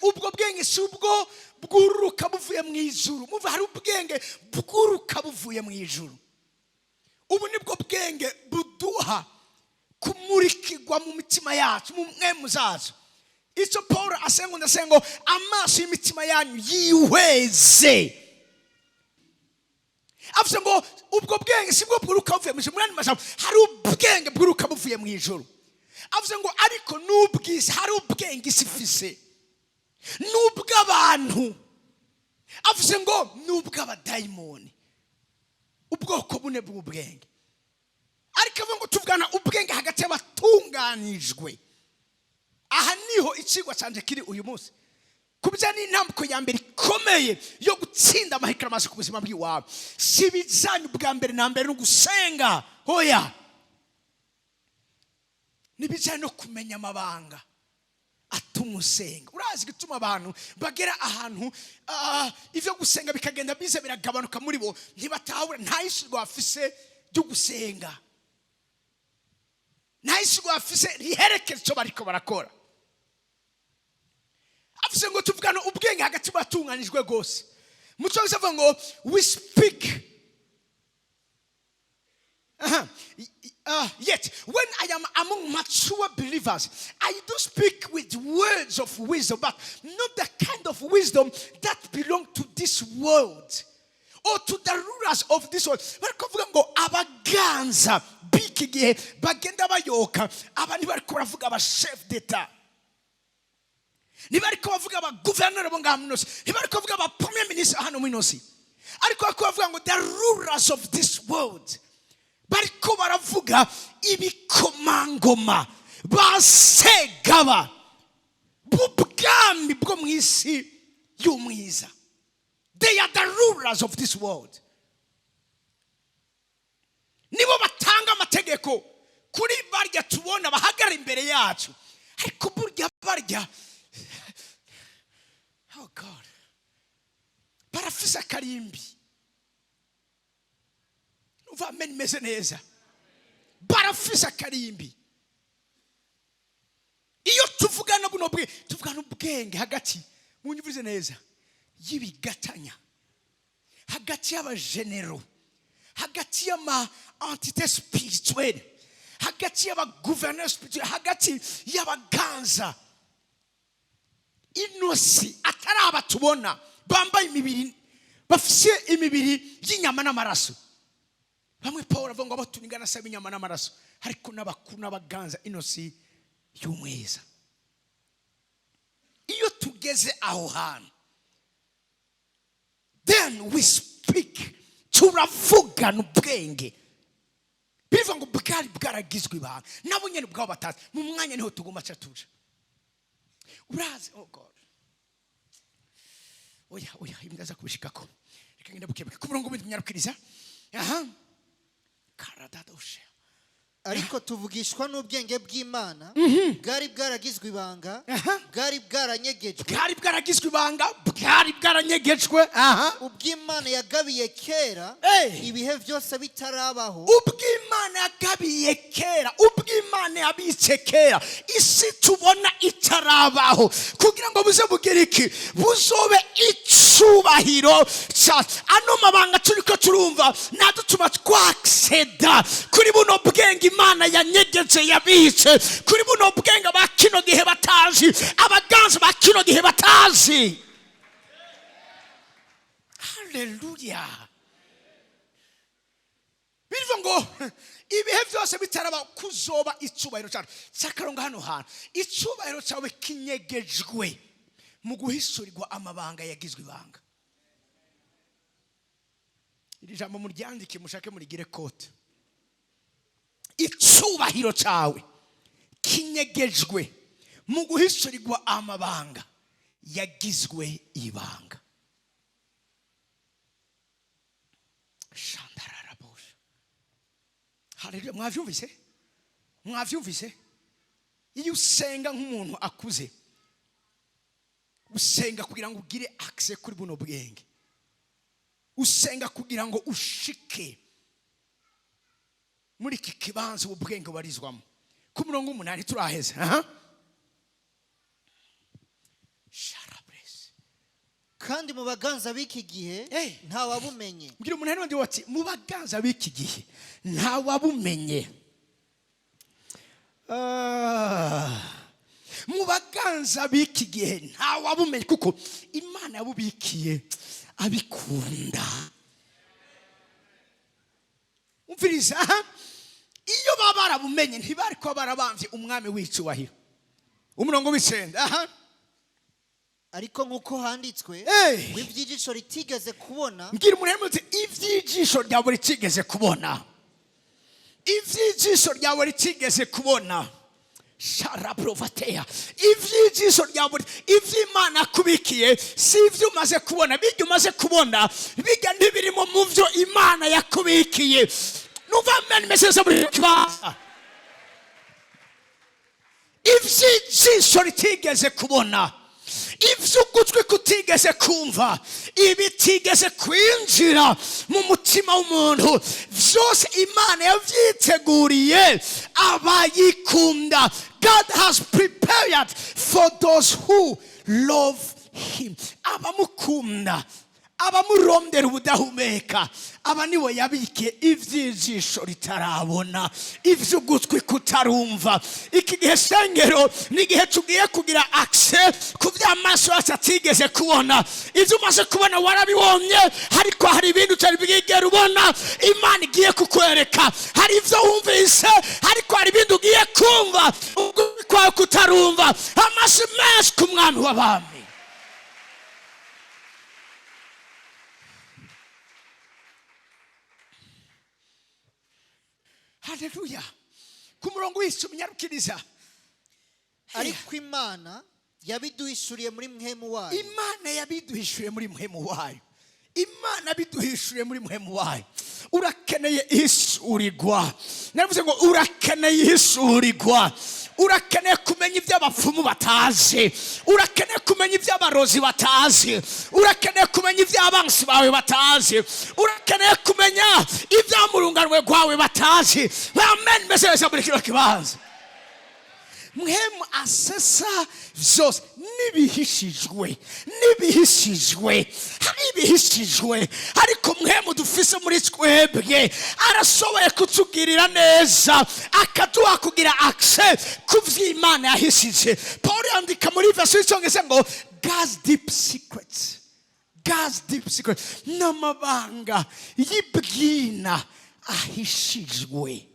ubwo bwenge si ubwo bwuruka buvuye mu ijuru. Muva hari ubwenge bwuruka buvuye mu ijuru. Ubu nibwo bwenge buduha kumurikirwa mu mitima yacu, mu mwemu zacu. Icyo Paul asengo amaso y'imitima yanyu yihweze. Avuze ngo ubwo bwenge si bwo bwuruka buvuye mu ijuru. Murani majambo, hari ubwenge bwuruka buvuye mu ijuru. Avuze ngo ariko n'ubwisi, hari ubwenge isi ifise n'ubw'abantu. Avuze ngo n'ubw'abadayimoni. Ubwoko bune bw'ubwenge. Ariko avuga ngo tuvugana ubwenge hagati y'abatunganijwe. Aha niho ikigwa canje kiri uyu munsi. Kubijyana n'intambwe ya mbere ikomeye yo gutsinda amahikiramazi ku buzima bw'iwawe, si ibijyanye ubwa mbere na mbere no gusenga, hoya, n'ibijyanye no kumenya amabanga atuma usenga. Urazi gituma abantu bagera ahantu ivyo gusenga bikagenda bize biragabanuka muri bo, ntibatahura nta yishyurwa bafise ryo gusenga, nta yishyurwa bafise riherekeza icyo bariko barakora. Avuze ngo tuvugana ubwenge hagati y'abatunganijwe gose. Muco bivuga ngo we speak. Yet when I am among mature believers, I do speak with words of wisdom, but not the kind of wisdom that belong to this world or to the rulers of this world. Barakuvuga ngo abaganza bikigihe bagenda bayoka, abandi bariko baravuga aba chef d'etat, nibariko bavuga aba gouverneur bo ngamunosi, nibariko bavuga aba premier ministre hano mwinosi, ariko bavuga ngo the rulers of this world. Bariko baravuga ibikomangoma basegaba b'ubwami bwo mu isi y'umwiza. They are the rulers of this world. Nibo batanga amategeko kuri barya tubona bahagara imbere yacu, ariko burya barya, oh God, barafise akarimbi. Uva meze neza, barafise akarimbi. Iyo tuvugana buno tuvugana ubwenge hagati, munyumvirize neza, y'ibigatanya, hagati y'abagenero, hagati y'ama entité spirituelle, hagati y'abagouverneur spirituel, hagati y'abaganza. Inosi atari abatubona bambaye imibiri, bafise imibiri y'inyama n'amaraso. Bamwe Paul avuga ngo abatuningana saba inyama n'amaraso, ariko n'abakuru n'abaganza inosi y'umwiza. Iyo tugeze aho hantu, then we speak, turavugana ubwenge. Bivuga ngo bwari bwaragizwe ibanga, nabo nyene bwabo batazi, mu mwanya niho tugomba cyatuja. Urazi, oh God, oya imdaza kubishikako reka ngenda bukebuke ku murongo w'ibindi myarukiriza aha karadadoshe ariko tuvugishwa n'ubwenge bw'Imana bwari bwaragizwe ibanga bwari bwaranyegejwe ubw'Imana yagabiye kera ibihe byose bitarabaho ubw'Imana yagabiye kera ubw'Imana yabitse kera isi tubona itarabaho kugira ngo buze bugire iki buzobe icubahiro cyacu ano mabanga turiko turumva nadutuma twakseda kuri buno bwenge Imana yanyegeje yabitse kuri buno bwenge bakino gihe batazi abaganza bakino gihe batazi. Haleluya. Bivuga ngo ibihe byose bitaraba kuzoba icubahiro cyawe cyakaronga hano hantu icubahiro cyawe kinyegejwe mu guhishurirwa amabanga yagizwe ibanga. Iri jambo muryandike mushake murigire kote. Icubahiro cyawe kinyegejwe mu guhishurirwa amabanga yagizwe ibanga. Shandararabosha. Haleluya. Mwavyumvise? Iyo usenga nk'umuntu akuze usenga kugira ngo ugire access kuri buno bwenge. Usenga kugira ngo ushike muri iki kibanza ubwenge barizwamo ku murongo 8 turaheze kandi mu baganza b'iki gihe nta wabumenye. Mbwira umuntu hano wati mu baganza b'iki gihe nta wabumenye. Mu baganza b'iki gihe nta wabumenye kuko Imana yabubikiye abikunda. Umviriza iyo baba barabumenye ntibari ko barabamvye umwami w'icubahiro. Umurongo w'icenda ariko nkuko handitswe ivyijisho ritigeze kubona. Mbwira umuntu ati ivyijisho ryawe ritigeze kubona. Ivyijisho ryawe ritigeze kubona. Sharaprovatea. Ivyijisho ryawe ivy'Imana kubikiye si ivyo umaze kubona bijya umaze kubona bijya ntibirimo mu vyo Imana yakubikiye. Numva amen message muri kibaza. Ivyijisho ritigeze kubona ivyo ugutwi kutigeze kumva ibitigeze kwinjira mu mutima w'umuntu vyose Imana yavyiteguriye abayikunda. God has prepared for those who love him. Abamukunda abamurondera ubudahumeka aba niwe yabike ivyijisho ritarabona ivyo ugutwi kutarumva. Iki gihe sengero ni gihe tugiye kugira access ku vy'amaso yacu atigeze kubona. Ivyo umaze kubona warabibonye ariko hari ibintu utari bwigera ubona Imana igiye kukwereka. Hari ivyo wumvise ariko hari ibintu ugiye kumva ugutwi kwawe kutarumva. Amaso menshi ku mwami w'abami. Haleluya. Ku murongo w'icumi nyarukiriza ariko Imana yabiduhishuriye muri mpemu wayo. Imana yabiduhishuriye muri mpemu wayo. Imana biduhishuriye muri mpemu wayo. Urakeneye ihishurirwa. Navuze ngo urakeneye ihishurirwa. Urakeneye kumenya iby'abapfumu batazi. Urakeneye kumenya iby'abarozi batazi. Urakeneye kumenya iby'abansi bawe batazi. Urakeneye kumenya iby'amurunganwe rwawe batazi. Amen. Message muri kino kibanza. Mwemu asesa vyose nibihishijwe ariko mwemu dufise muri twebwe arasoboye kutugirira neza akaduha kugira access ku vy'Imana yahishije. Paul yandika muri verse y'Icyongereza ngo God's deep secrets n'amabanga y'ibwina ahishijwe.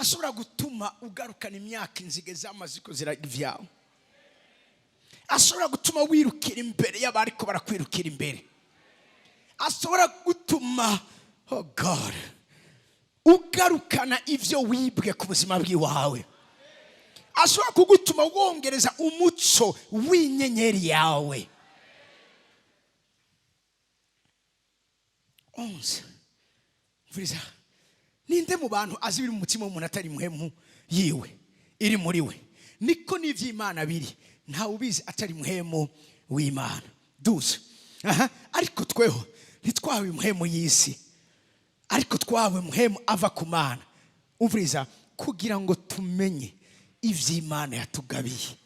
Ashobora gutuma ugarukana imyaka inzige z'amaziko ziragivyawe. Ashobora gutuma wirukira imbere y'abariko barakwirukira imbere. Ashobora gutuma oh God ugarukana ivyo wibwe ku buzima bw'iwawe. ashobora kugutuma wongereza umuco w'inyenyeri yawe. Ninde mu bantu azi biri mu mutima w'umuntu atari muhemu yiwe iri muri we? Niko n'ivy'Imana biri, ntawe ubizi atari muhemu w'Imana. Duze ariko tweho ntitwawe muhemu y'isi, ariko twawe muhemu ava ku Mana. Umviriza, kugira ngo tumenye ivy'Imana yatugabiye.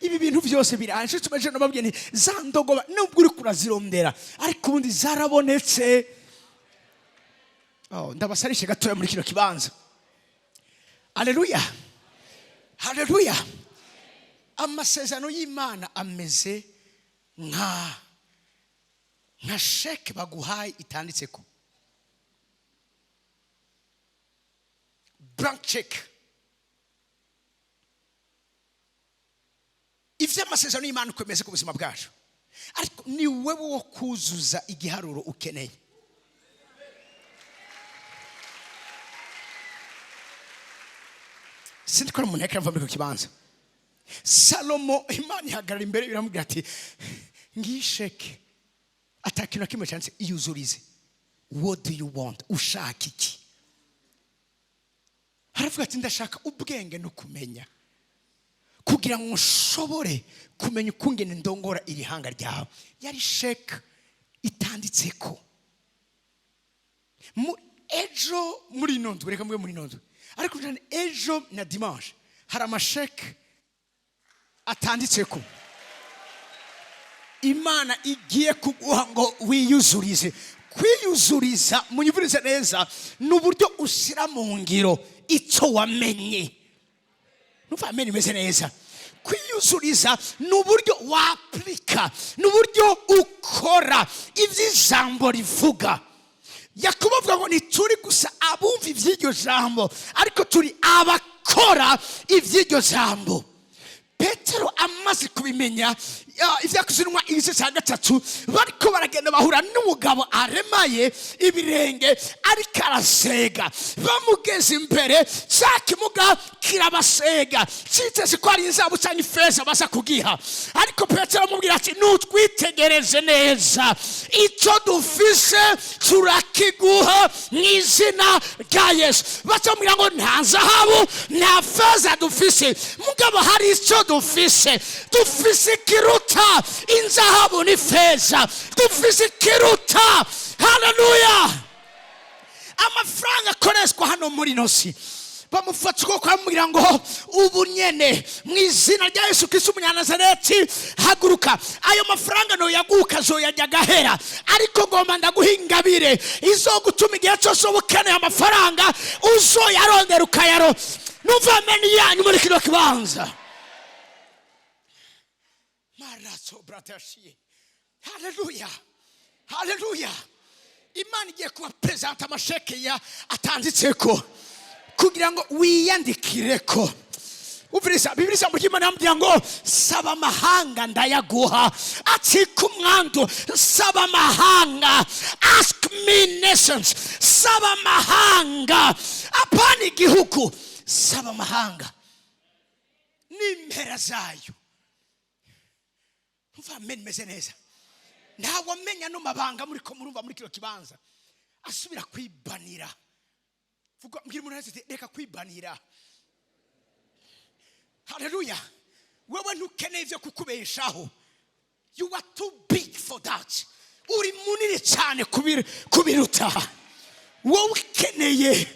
Ibi bintu byose biranje, tumeje no babwiye ni za ndogoba nubwo uri kurazirondera, ariko ubundi zarabonetse. Ndabasarishe gatoya muri kino kibanza. Haleluya, haleluya. Amasezerano y'Imana ameze nka sheke baguhaye itanditseko, blank check. Ivyo amasezerano y'Imana ukomeze ku buzima bwacu, ariko ni wewe wo kuzuza igiharuro ukeneye. Sindikora umuntu yakira mva muri kibanza. Salomo Imana ihagarara imbere iramubwira ati ngisheke atakina kimwe cyane iyuzurize. What do you want? Ushaka iki? Haravuga ati ndashaka ubwenge no kumenya, kugira ngo nshobore kumenya ukungene ndongora iri hanga ryawe. Yari sheke itanditseko. Ejo muri nondo, reka mwe muri nondo, ariko cyane ejo na dimanche hari amasheke atanditseko. Imana igiye kuguha ngo wiyuzurize. Kwiyuzuriza munyivurize neza n'uburyo ushyira mu ngiro icyo wamenye. Nuvamenye meze neza. Kwiyuzuriza n'uburyo waplika, n'uburyo ukora ivy'ijambo rivuga. Yakobo avuga ngo ntituri gusa abumva ivy'iryo jambo, ariko turi abakora ivy'iryo jambo. Petero amaze kubimenya ivyakuzinwa igice cya gatatu, bariko baragenda bahura n'umugabo aremaye ibirenge ariko arasega. Bamugeze imbere, cya kimuga kirabasega, citeze ko ari inzabu cyangwa ifeza baza kugiha. Ariko Petero amubwira ati nutwitegereze neza, icyo dufise turakiguha mu izina rya Yesu. Bacamubwira ngo nta zahabu nta feza dufise, mugabo hari icyo dufise. Dufise kiruta inzahabu ni feza, dufise kiruta. Haleluya. Amafaranga akoreshwa hano muri nosi, bamufata ukuboko bamubwira ngo ubu nyene mu izina rya Yesu Kristo umunyanazareti haguruka. Ayo mafaranga no yaguka zoyajya gahera, ariko ngomba ndaguhingabire izogutuma igihe cyose ubukeneye amafaranga uzoyarondera ukayaro. Nuvamenye yanyu muri kino kibanza. Haleluya, haleluya. Imana igiye kuba present amasheke ya atanditseko kugira ngo wiyandikireko. Uviriza Bibiliya mu Imana yambwiye ngo saba amahanga ndayaguha, ati ku mwandu saba amahanga, ask me nations, saba amahanga, apana igihugu, saba amahanga n'impera zayo. Uvamenye meze neza. Ntawe amenya no mabanga muri ko murumva muri kino kibanza asubira kwibanira. Vuga mbwira umuntu ati reka kwibanira. Haleluya. Wewe ntukeneye ivyo kukubeshaho. You are too big for that. Uri munini cyane kubiruta. Wowe ukeneye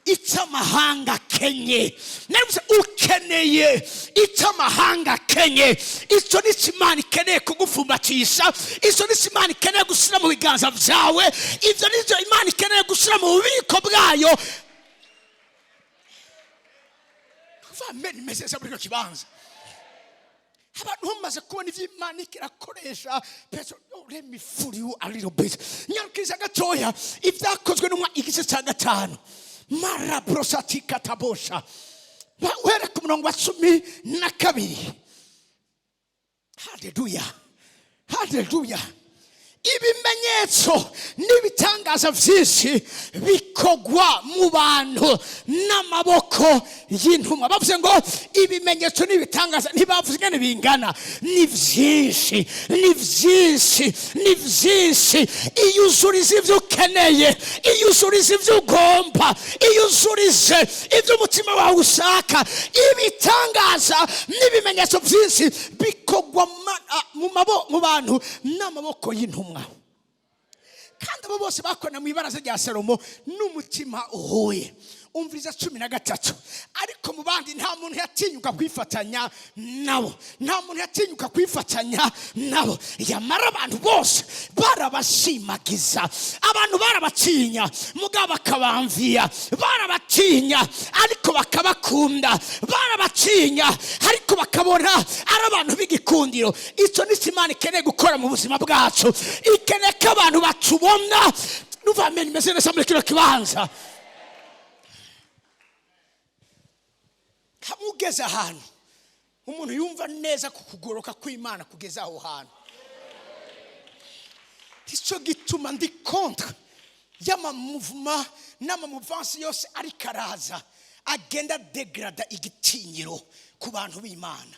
icy'amahanga kenye. Navuze ukeneye icy'amahanga kenye. Icyo ni Imana ikeneye kugufumbatisha. Icyo ni Imana ikeneye gushyira mu biganza byawe. Ibyo ni byo Imana ikeneye gushyira mu bubiko bwayo. Uvamenye meze muri kibanza. Abantu bamaze kubona ivyo Imana irakoresha. Let me fool you a little bit. Nyarukiza gatoya ivyakozwe n'umwa igice cya gatanu. Mara brosati katabosha. Wera ku murongo wa 12. Haleluya. Haleluya. ibimenyetso n'ibitangaza byinshi bikogwa mu bantu n'amaboko y'intumwa. bavuze ngo ibimenyetso n'ibitangaza ntibavuze ngene bingana, ni byinshi ni byinshi ni byinshi. iyo uzuriza ibyo ukeneye, iyo uzuriza ibyo ugomba, iyo uzurize ibyo umutima wawe ushaka, ibitangaza n'ibimenyetso byinshi bikogwa mu bantu n'amaboko y'intumwa. kandi abo bose bakorana mu ibaraza rya Salomo n'umutima uhuye. umviriza 13. ariko mu bandi nta muntu yatinyuka kwifatanya nabo, nta muntu yatinyuka kwifatanya nabo. yamara abantu bose barabashimagiza, abantu barabatinya mugabo bakabamvia, barabatinya ariko bakabakunda, barabatinya ariko bakabona ari abantu b'igikundiro. icyo ni Imana ikeneye gukora mu buzima bwacu, ikeneye ko abantu batubona. nuvamenya imeze neza muri kino kibanza. kamugeza ahantu umuntu yumva neza kukugoroka kw'Imana kugeza aho hantu. icyo gituma ndi contre y'amamuvuma n'amamuvansi yose ariko araza agenda degrada igitinyiro ku bantu b'Imana.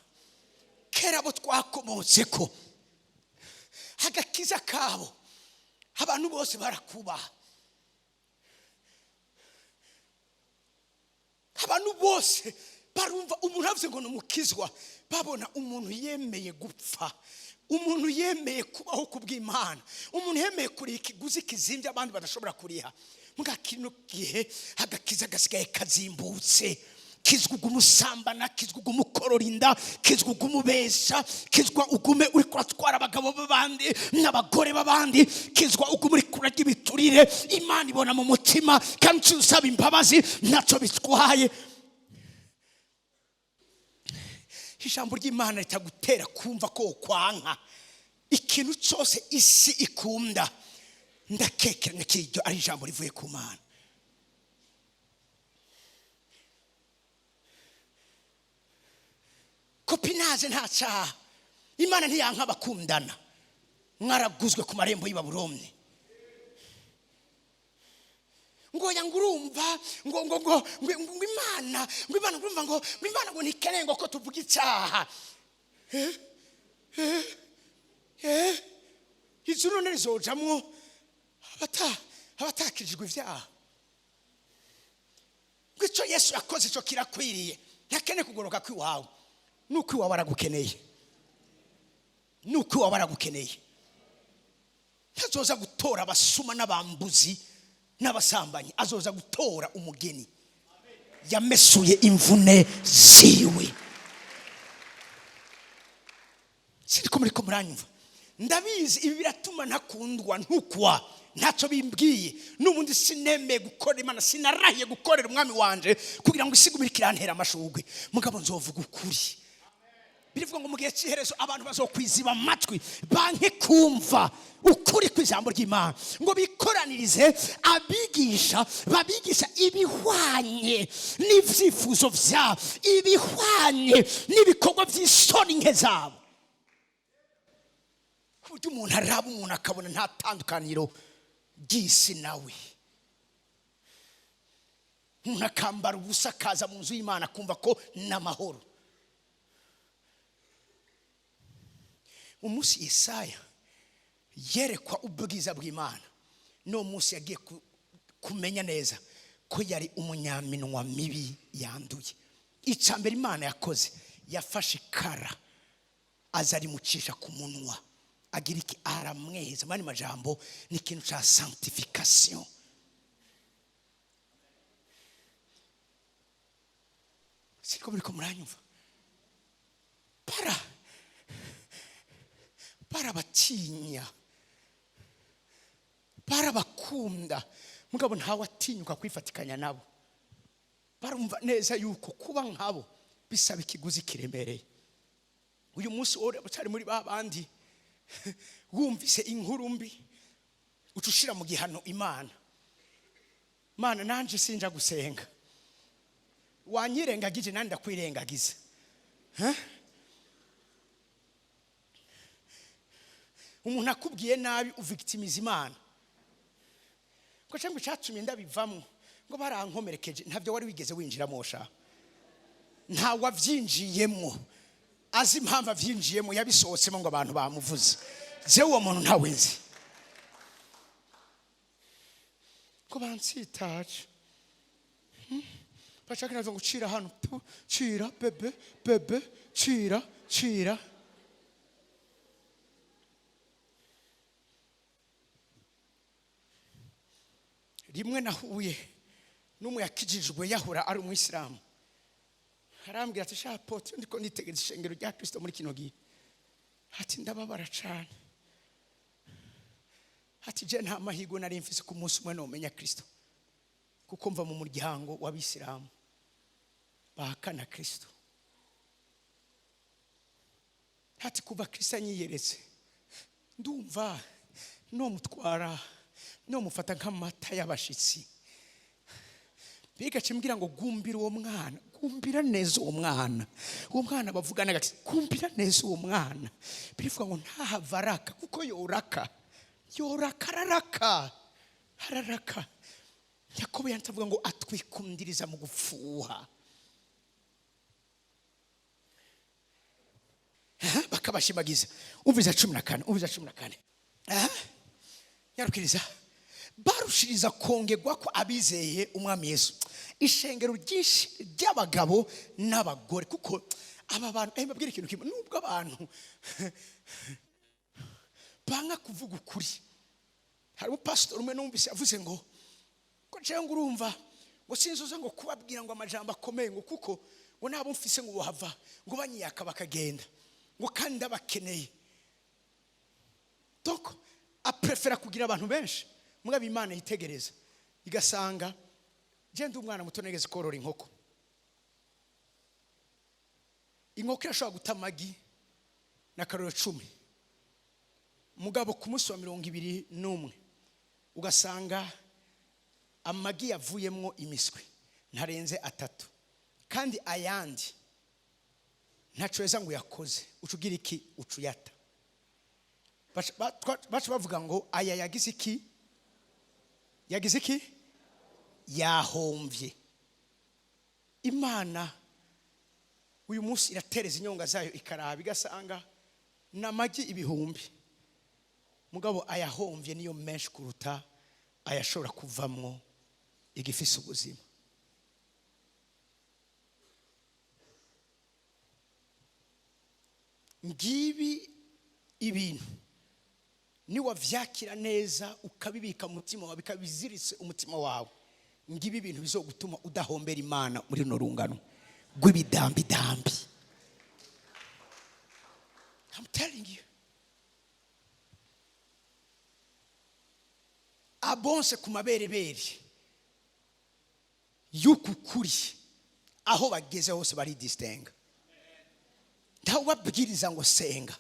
kera abo twakomotse ko agakiza kabo abantu bose barakubaha, abantu bose barumva umuntu avuze ngo numukizwa, babona umuntu yemeye gupfa, umuntu yemeye kubaho kubw'Imana, umuntu yemeye kuriha ikiguzi kizimbye abandi badashobora kuriha. muga kino gihe agakiza gasigaye kazimbutse, kizwa umusambana, kizwa umukororinda, kizwa umubesha, kizwa ugume uri kuratwara abagabo b'abandi n'abagore b'abandi, kizwa ugume uri kurarya ibiturire. Imana ibona mu mutima kandi usaba imbabazi ntacyo bitwaye. ijambo ry'Imana ritagutera kumva ko kwanka ikintu cyose isi ikunda. ndakekeranya kiryo ari ijambo rivuye ku Mana. kopinaze nta cyaha, Imana ntiyanka abakundana. mwaraguzwe ku marembo y'i Babuloni. ngo yangurumva ngo Imana ngurumva ngo Imana ngo nikeneye ngo ko tuvuga icyaha. izuru nrizojamwo abatakijwe ibyaha. ngo icyo Yesu yakoze cyo kirakwiriye, ntakeneye kugoroka kw'iwawe. nuko iwawe aragukeneye, nuko iwawe aragukeneye. ntazoza gutora abasuma n'abambuzi n'abasambanyi, azoza gutora umugeni yamesuye imvune ziwe. siriko muri ko muranyumva? ndabizi ibi biratuma ntakundwa ntukwa, ntacyo bimbwiye. n'ubundi sinemeye gukora Imana, sinarahiye gukorera umwami wanje kugira ngo isigumire kirantera amashugwe. mugabo nzovuga ukuri. birivuga ngo mu gihe cy'iherezo abantu bazokwiziba amatwi banke kumva ukuri kw'ijambo ry'Imana, ngo bikoranirize abigisha babigisha ibihwanye n'ivyifuzo vyabo, ibihwanye n'ibikorwa by'isoni nke zabo. kuburyo umuntu araba umuntu akabona nta tandukaniro ry'isi nawe. umuntu akambara ubusa akaza mu nzu y'Imana akumva ko n'amahoro. umunsi Yesaya yerekwa ubwiza bw'Imana, no munsi yagiye kumenya neza ko yari umunyaminwa mibi yanduye. icambere Imana yakoze, yafashe ikara azarimucisha ku munwa, agira iki aramweza. mani majambo ni ikintu cha sanctification. siko muri ko muranyumva? barabatinya, barabakunda, mugabo ntawe atinyuka kwifatikanya nabo. barumva neza yuko kuba nkabo bisaba ikiguzi kiremereye. uyu munsi ore butari muri babandi wumvise inkuru mbi ucushira mu gihano Imana. Mana nanje sinja gusenga, wanyirengagije nandi ndakwirengagiza. umuntu akubwiye nabi uvictimiza Imana ko cyangwa cyatumye ndabivamo ngo barankomerekeje ntabyo wari wigeze winjiramo sha nta wavyinjiyemo azi impamvu avyinjiyemo yabisohotsemo ngo abantu bamuvuze je uwo muntu ntawe nzi ko bansitaje bashaka nazo gucira hano cira bebe cira rimwe nahuye n'umwe yakijijwe yahura ari umuyisilamu arambwira ati sha pote ndiko nitegereza ishengero rya Kristo muri kino gihe ati ndababara cyane ati je nta mahirwe nari mfise ku munsi umwe nomenya Kristo kuko mva mu muryango w'abisilamu bahakana Kristo ati kuva Kristo anyiyeretse ndumva no mutwara no mufata nk'amata y'abashitsi biga cimbwira ngo gumbira uwo mwana gumbira neza uwo mwana bavugana gati gumbira neza uwo mwana birivuga ngo ntahavaraka kuko yoraka hararaka Yakobo yantavuga ngo atwikundiriza mu gupfuha bakabashimagiza uviza 14 yarukiriza barushiriza kongerwa ko abizeye umwami Yesu ishengero ryinshi ry'abagabo n'abagore kuko aba bantu mbabwira ikintu kimwe nubwo abantu banga kuvuga ukuri hari umupastor umwe numvise avuze ngo ko cyangwa urumva ngo sinzoza ngo kubabwira ngo amajambo akomeye ngo kuko ngo nabo mfise ngo bahava ngo banyiyaka bakagenda ngo kandi abakeneye donc aprefera kugira abantu benshi mwabe Imana yitegereza igasanga je ndi umwana muto negeze korora inkoko irashobora guta amagi na karoro 10 mugabo ku munsi wa 21 ugasanga amagi yavuyemwo imiswi ntarenze 3 kandi ayandi ntacweza ngo yakoze ucugira iki ucuyata bacu bavuga ngo aya yagize iki yahomvye Imana uyu munsi iratereza inyonga zayo ikaraba igasanga namagi ibihumbi mugabo ayahomvye niyo menshi kuruta ayashobora kuvamwo igifise ubuzima ngibi ibintu ni wavyakira neza ukabibika mu mutima wawe bikabiziritse umutima wawe ngibi ibintu bizogutuma udahombera Imana muri no rungano rw'ibidambi I'm telling you abonse ku maberebere y'ukukuri aho bageze hose bari distinga ntawe babwiriza ngo senga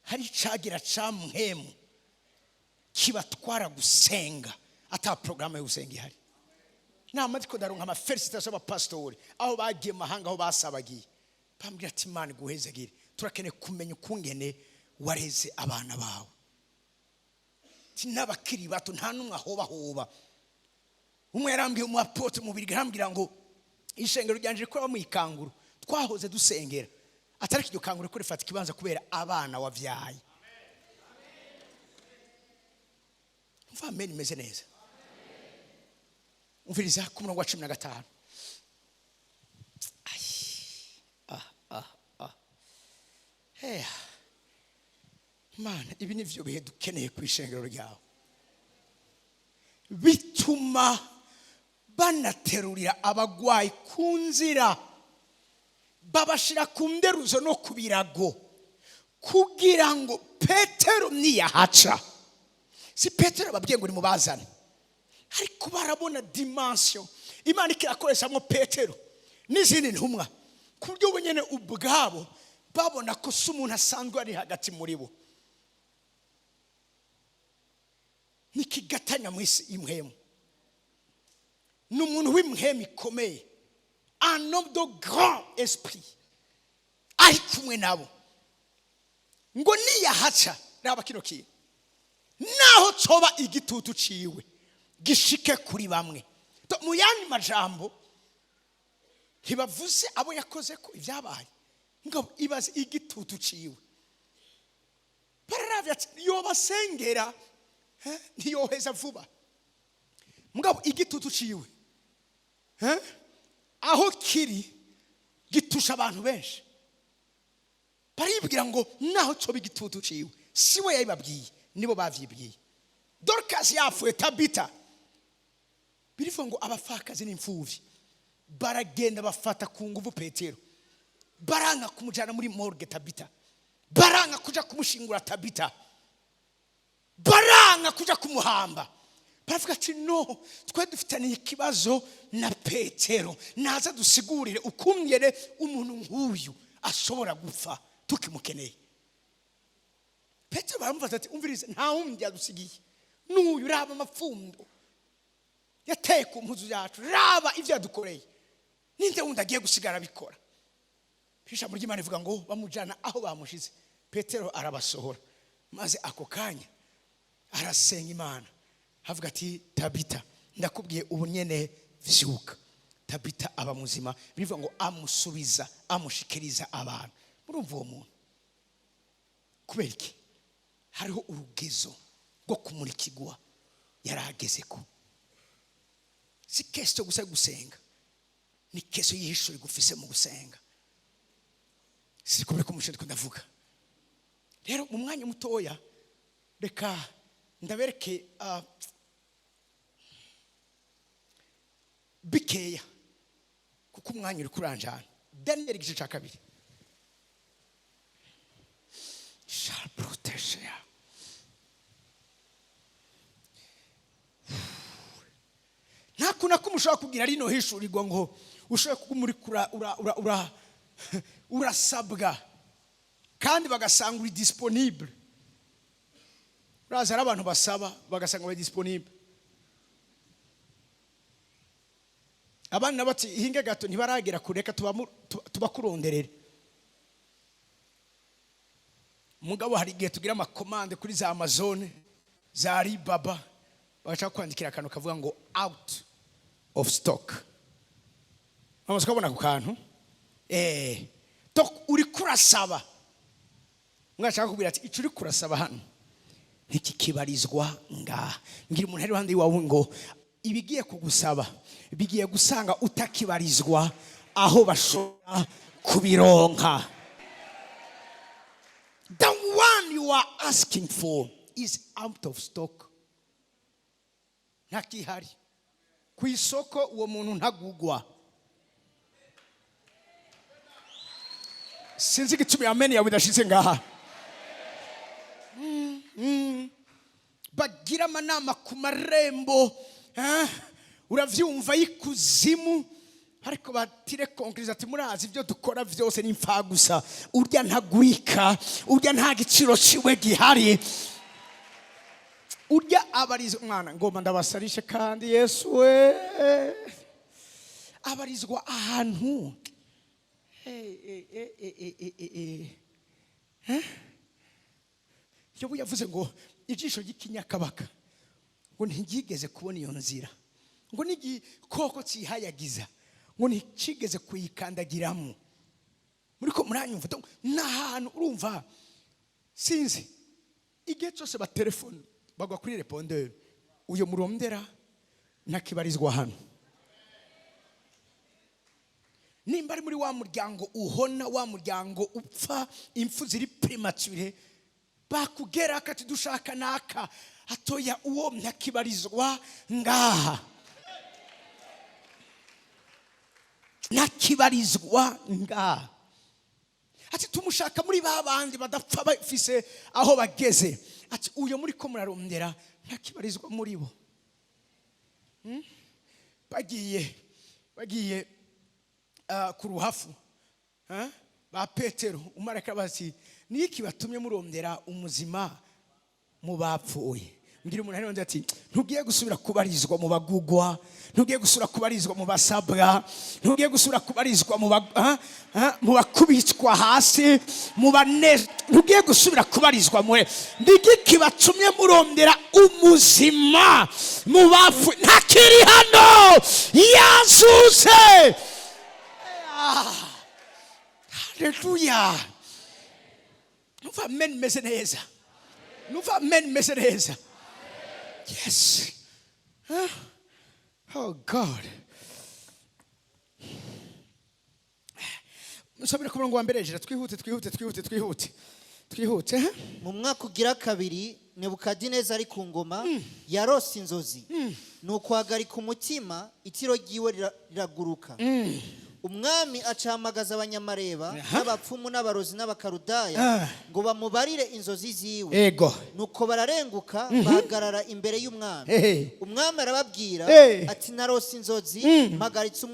hari cagira camhemu kibatwara gusenga ata programme yo gusenga ihari namadiko daronka ama felicitation y'abapastori aho bagiye mahanga aho basabagiye bambwira ati Imana guhezagire turakene kumenya ukungene wareze abana bawe tinabakiri bato nta numwe ahoba umwe yarambwiye mu apote mu birigi arambwira ngo ishengero ryanje ko bamwikanguru twahoze dusengera atari kiryo kangure ko rifata kibanza kubera abana wavyaye mva amen imeze neza umviriza ku murongo wa 15 Mana ibi nivyo bihe dukeneye kwishengero ryawe bituma banaterurira abagwayi kunzira babashira ku nderuzo no kubirago kugira ngo Petero niyahaca si Petero babwiye ngo nimubazane ariko barabona dimension Imana ikirakoreshamo Petero n'izindi ntumwa ku buryo bunyene ubwabo babona ko umuntu asanzwe ari hagati muri bo nikigatanya mw'isi imhemu n'umuntu w'imhemu ikomeye un homme de grand esprit ari kumwe nabo ngo niyahaca raba kino kintu naho coba igitutu ciwe gishike kuri bamwe mu yandi majambo ntibavuze abo yakoze ko ibyabaye ngabo ibaze igitutu ciwe pararavya yobasengera ntiyoheza vuba mugabo igitutu ciwe aho kiri gitusha abantu benshi baribwira ngo naho coba igitutu ciwe siwe yabibabwiye nibo bavyibwiye Dorcas yapfuye Tabita birivuga ngo abafakazi n'imfuvyi baragenda bafata ku nguvu Petero baranga kumujana muri morgue Tabita baranga kuja kumushingura Tabita baranga kuja kumuhamba baravuga ati no twe dufitaniye ikibazo na Petero naza dusigurire ukumyere umuntu nk'uyu ashobora gupfa tukimukeneye Petero baramufata ati umvirize nta wundi yadusigiye n'uyu raba amapfundo yateye ku mpuzu yacu raba ivyo yadukoreye ninde wundi agiye gusigara bikora ijambo ry'Imana ivuga ngo bamujana aho bamushize Petero arabasohora maze ako kanya arasenga Imana havuga ati Tabita ndakubwiye ubu nyene vyuka Tabita aba muzima bivuga ngo amusubiza amushikiriza abantu murumva uwo muntu kubera iki hariho urugezo rwo kumurikigwa yarageze ko si kesto gusa gusenga ni keso yishuri gufise mu gusenga si kubera ko mushaka ndavuga rero mu mwanya mutoya reka ndabereke bikeya kuko umwanya uri kuranjana Daniel igice cya 2 shall protect ya nakuna kumushaka kugira rino hishurirwa ngo ushaka kumuri urasabwa kandi bagasanga uri disponible uraza abantu basaba bagasanga uri disponible abana bati hinge gato ntibaragera kureka tubakuronderere mugabo hari igihe tugira amakomande kuri za Amazon za Alibaba bagaca kwandikira akantu kavuga ngo out of stock amaze kubona ku kantu uri kurasaba mwashaka kubwira ati icuri kurasaba hano ntikikibarizwa ngaha ngira umuntu ari handi wawe ngo ibigiye kugusaba bigiye gusanga utakibarizwa aho bashobora kubironka. The one you are asking for is out of stock. Ntakihari ku isoko uwo muntu ntagugwa. Sinzi gitumi amen yawe ndashize ngaha. Bagira amanama ku marembo uravyumva y'ikuzimu ariko batire concrete ati murazi ibyo dukora byose ni mfa gusa urya ntagurika urya nta giciro ciwe gihari urya abarizo mwana ngoma ndabasarishe kandi Yesu we abarizwa ahantu Yobu yavuze ngo ijisho ry'ikinyakabaka ngo ntigigeze kubona iyo nzira ngo n'igikoko cihayagiza ngo ntikigeze kuyikandagiramo muriko muranyumva n'ahantu urumva sinzi igihe cyose ba telefone bagwa kuri répondeur uyo murondera nakibarizwa hano nimba ari muri wa muryango uhona wa muryango upfa impfu ziri premature bakugera kati dushaka naka atoya uwo nakibarizwa ngaha nakibarizwa ngaha ati tumushaka muri babandi badapfa bafise aho bageze ati uyo muri ko murarondera nakibarizwa muri bo bagiye ku ruhafu ba Petero umareka bati niki batumye murondera umuzima mu bapfuye ngira umuntu ari ati ntugiye gusubira kubarizwa mu bagugwa, ntugiye gusubira kubarizwa mu basabwa, ntugiye gusubira kubarizwa mu bakubitwa hasi, mu bane, ntugiye gusubira kubarizwa mu ndigiki bacumye murondera umuzima mu bafu ntakiri hano yazuse. Haleluya. Nuva amen meze neza. Nuva amen meze neza. Yes. Oh God. Musabira ku murongo wa mbere jira twihute. Mu mwaka ugira kabiri Nebukadineza ari ku ngoma yarose inzozi. Nuko ahagarika umutima itiro ryiwe riraguruka. Umwami acahamagaza abanyamareba n'abapfumu n'abarozi n'abakarudaya ngo bamubarire inzozi ziwe. Ego. Nuko bararenguka bahagarara imbere y'umwami. Umwami arababwira ati narose inzozi mpagaritse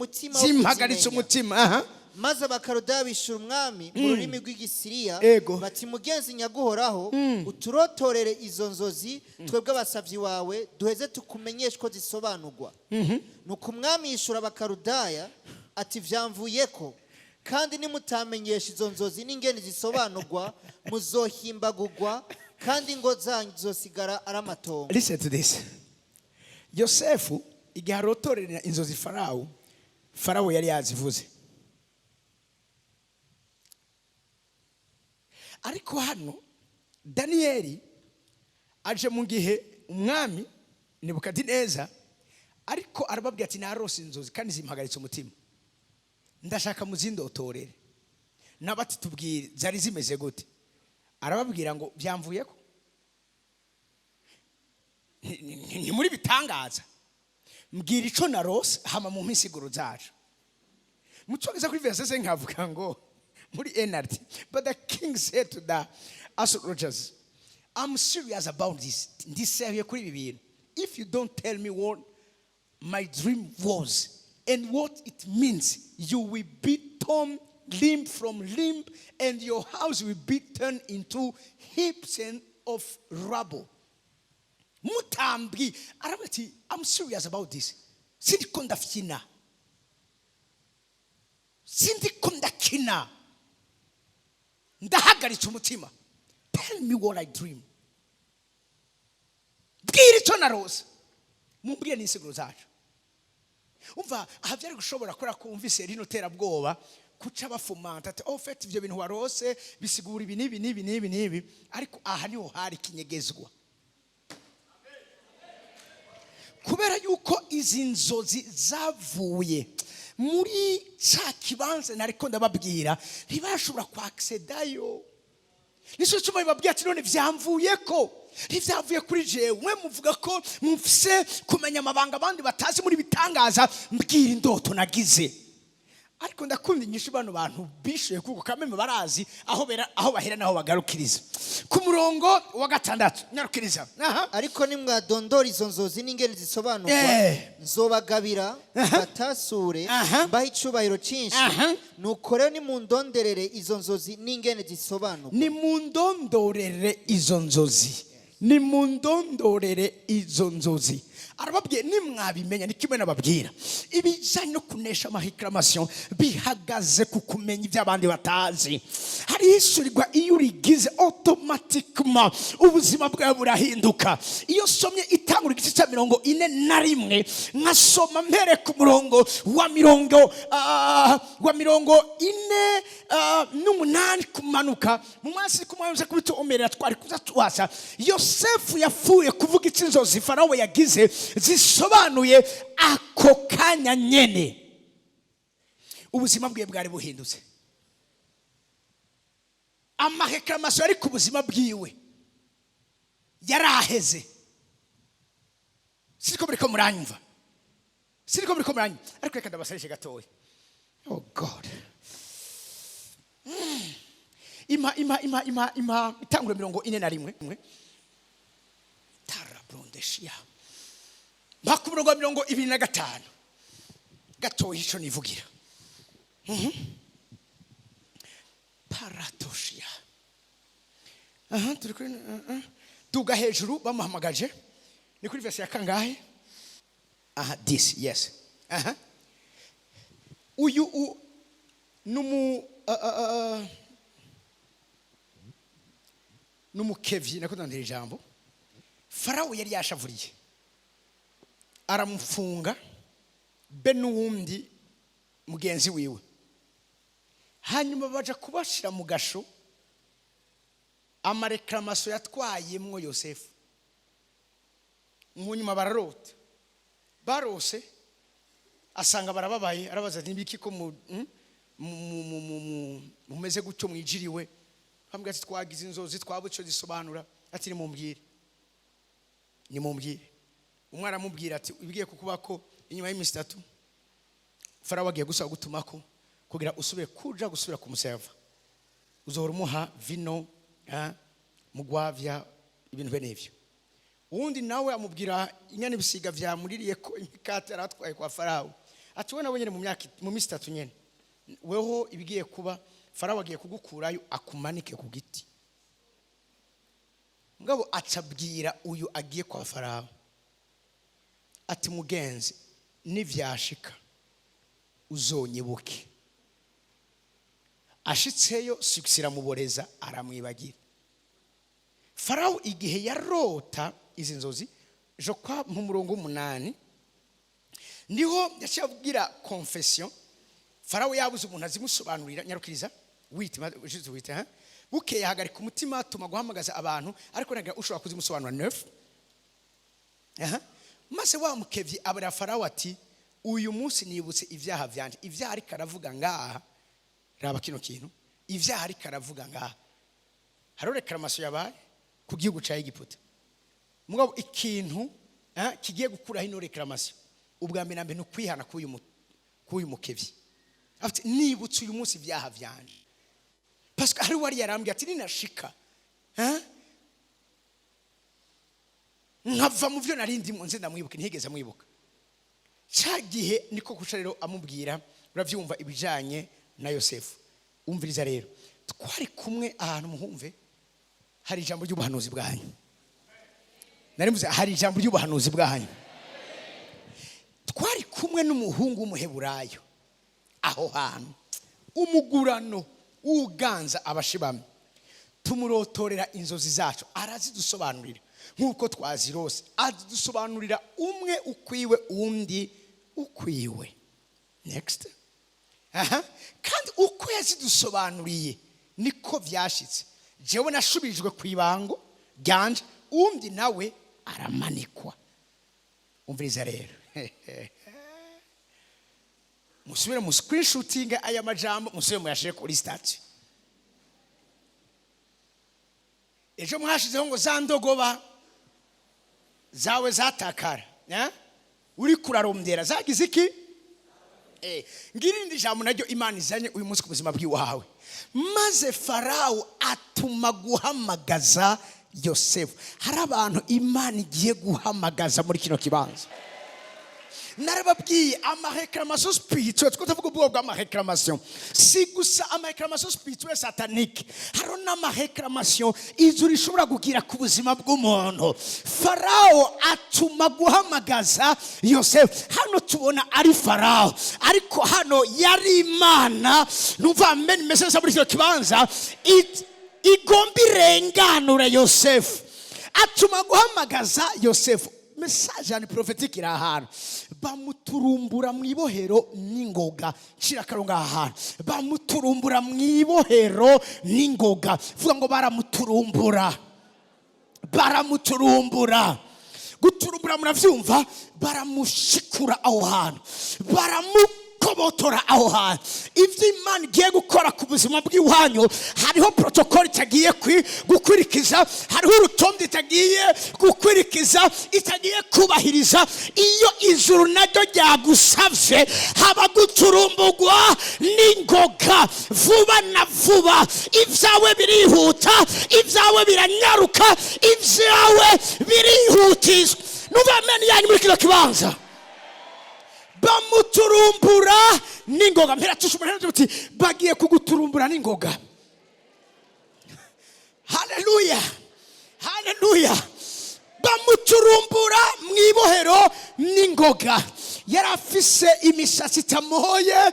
umutima. Maze abakarudaya bishura umwami mu rurimi rw'igisiriya bati mugenzi nyaguhoraho uturotorere izo nzozi twebwe abasavyi wawe duheze tukumenyeshe ko zisobanurwa. Nuko umwami yishura abakarudaya ati vyamvuyeko kandi nimutamenyesha izo nzozi n'ingene zisobanurwa muzohimbagurwa kandi ngo zanyu zosigara ari amatongo. Listen to this. Yosefu igihe arotorera inzozi Farawo yari yazivuze. Ariko hano Daniyeli aje mu gihe umwami Nebukadineza ariko arababwira ati narose inzozi kandi zimpagaritse umutima. Ndashaka muzindotorere. Nabati tubwire zari zimeze gute? Arababwira ngo byamvuyeko. Ni muri bitangaza. Mbwira ico narose hama mu misiguro zacu. Mucogeza kuri verse 5 nkavuga ngo muri NRT. But the king said to the astrologers, I'm serious about this. Ndiseriye kuri ibi bintu. If you don't tell me what my dream was and what it means, you will be torn limb from limb and your house will be turned into heaps of rubble. Mutambi arabati, I'm serious about this. Sindiko ndafyina. Sindiko ndakina. Ndahagaritse umutima. Tell me what I dream. Bwira icyo narose. Mumbwiye n'insiguro zacu. Umva ahavyari gushobora kora kumvise rino terabwoba kuca bafumanta ati oh fait ivyo bintu warose bisigura ibi nibi ariko aha niho hari kinyegezwa. Kubera yuko izi nzozi zavuye muri ca kibanza nariko ndababwira ntibashobora kwaksedayo. Nico cyo bababwira ati none vyamvuyeko. Ntivyavuye kuri jewe mwe muvuga ko mufise kumenya amabanga abandi batazi muri bitangaza mbwira indoto nagize. Ariko ndakunda inyishu bano bantu bishuye kuko kameme barazi aho bahera naho bagarukiriza. Ku murongo wa 6 nyarukiriza. Ariko nimwadondora izo nzozi n'ingene zisobanurwa nzobagabira batasure mbaho icubahiro cinshi. Nuko rero nimundonderere izo nzozi n'ingene zisobanurwa. Nimundondorere izo nzozi. Nimundondorere izo nzozi. Arababwiye nimwabimenya ni kimwe nababwira ibijanye no kunesha amahikramation bihagaze ku kumenya iby'abandi batazi. Hari isurirwa iyo urigize automatiquement ubuzima bwawe burahinduka. Iyo somye itangura igice cya 41 nkasoma mpere ku murongo wa 48 kumanuka mu mwasi kumwanze kubitomerera twari kuza twasa. Yosefu yafuye kuvuga icinzozi Farawo yagize zisobanuye ako kanya nyene ubuzima bwiwe bwari buhindutse. Amahekamaso ari ku buzima bwiwe yaraheze. Siriko buriko muranyumva ariko reka ndabasarishe gatoya. Oh God. Ima itangura 41 tarabrondeshia bakumurongo 25 gatoya ico nivugira. Paratoshia turiko tuga hejuru bamuhamagaje ni kuri verse ya kangahe? This, yes. Uyu numukevyi nako ndandira ijambo. Farao yari yashavuriye, aramufunga be n'uwundi mugenzi wiwe, hanyuma baja kubashira mu gasho. Amareklamaso yatwayemwo Yosefu, munyuma bararota, barose asanga barababaye, arabaza nibiki ko mumeze gutyo mwijiriwe. Bambwira ati twagize inzozi twabuco zisobanura. Ati nimumbwire. Umwe aramubwira ati ibigiye kukubako inyuma y'imisi 3 Farao agiye gusaba gutumako kugira usubire gusubira kumuseva, uzohora umuha vino mugwavya ibintu benevyo. Uwundi nawe amubwira inyane bisiga vyamuririye ko imikate aratwaye kwa Farao. Ati we nawe nyene mu misi 3 nyene weho ibigiye kuba, Farao agiye kugukurayo akumanike ku giti. Mugabo acabwira uyu agiye kwa Farao ati mugenzi nivyashika uzonyibuke. Ashitseyo sikusira muboreza aramwibagira. Farao igihe yarota izi nzozi jo kwa mu murongo 8 niho yacabwira confession. Farao yabuze umuntu azimusobanurira nyarukiriza wita buke yahagarika umutima atuma guhamagaza abantu, ariko nagira ushobora kuzimusobanura 9. Maze wa mukevyi abara Farao ati uyu munsi nibutse ivyaha vyanje. Ivyaha ariko aravuga ngaha, raba kino kintu, ivyaha ariko aravuga ngaha haro reklamaso yabaye ku gihugu ca Egiputa. Mugabo ikintu kigiye gukura hino reklamaso ubwa mbere nambe no kwihana kuyu mukevyi. Afite nibutse uyu munsi ivyaha vyanje, parce que ari wari yarambye ati ninashika nkava mu byo narindi mu nze ndamwibuka, ntigeze amwibuka. Cyagihe niko kuca rero amubwira, uravyumva ibijanye na Yosefu. Umviriza rero, twari kumwe ahantu muhumve hari ijambo ry'ubuhanuzi bwanyu. Narimuze hari ijambo ry'ubuhanuzi bwanyu. Twari kumwe n'umuhungu w'umuheburayo aho hantu, umugurano uganza abashibamye. Tumurotorera inzozi zacu, arazidusobanurira nkuko twazirose, azidusobanurira umwe ukwiwe undi ukwiwe. Next. Kandi uko yazidusobanuriye niko vyashitse. Jewe nashubijwe kwibango ryanje, undi nawe aramanikwa. Umviriza rero. Musubire mu screenshotting aya majambo, musubire muyashire kuri statue. Ejo mwashizeho ngo zandogoba zawe zatakara, uri kurarondera zagize iki? Ngirindi jambo naryo Imana izanye uyu munsi ku buzima bw'iwawe. Maze Farao atuma guhamagaza Yosefu. Hari abantu Imana igiye guhamagaza muri kino kibanza. Narababwiye amareklamaso spirituel, tutavuga ubwo bw'amareklamaso si gusa amareklamaso spirituel satanique, haro n'amareklamaso izuri ishobora kugira ku buzima bw'umuntu. Farao atuma guhamagaza Yosefu. Hano tubona ari Farao, ariko hano yari Imana. Numva amen message muri cyo kibanza igombi renganura Yosefu. Atuma guhamagaza Yosefu. Message ani prophetique ira ahantu. Bamuturumbura mwibohero n'ingoga. Shira karonga ahantu. Bamuturumbura mwibohero n'ingoga. Vuga ngo baramuturumbura. Baramuturumbura. Guturumbura muravyumva, baramushikura aho hantu. Kobotora aho hantu. Ivyo Imana igiye gukora ku buzima bw'iwanyu, hariho protocol itagiye gukurikiza, hariho urutonde itagiye gukurikiza, itagiye kubahiriza. Iyo ijuru naryo ryagusavye, haba guturumbugwa n'ingoga vuba na vuba. Ivyawe birihuta, ivyawe biranyaruka, ivyawe birihutizwa. Numva amen yanyu muri kino kibanza. Bamuturumbura n'ingoga. Mpera tushumura tuti bagiye kuguturumbura n'ingoga. Hallelujah. Hallelujah. bamuturumbura mu ibohero n'ingoga. Yari afise imisatsi itamoye,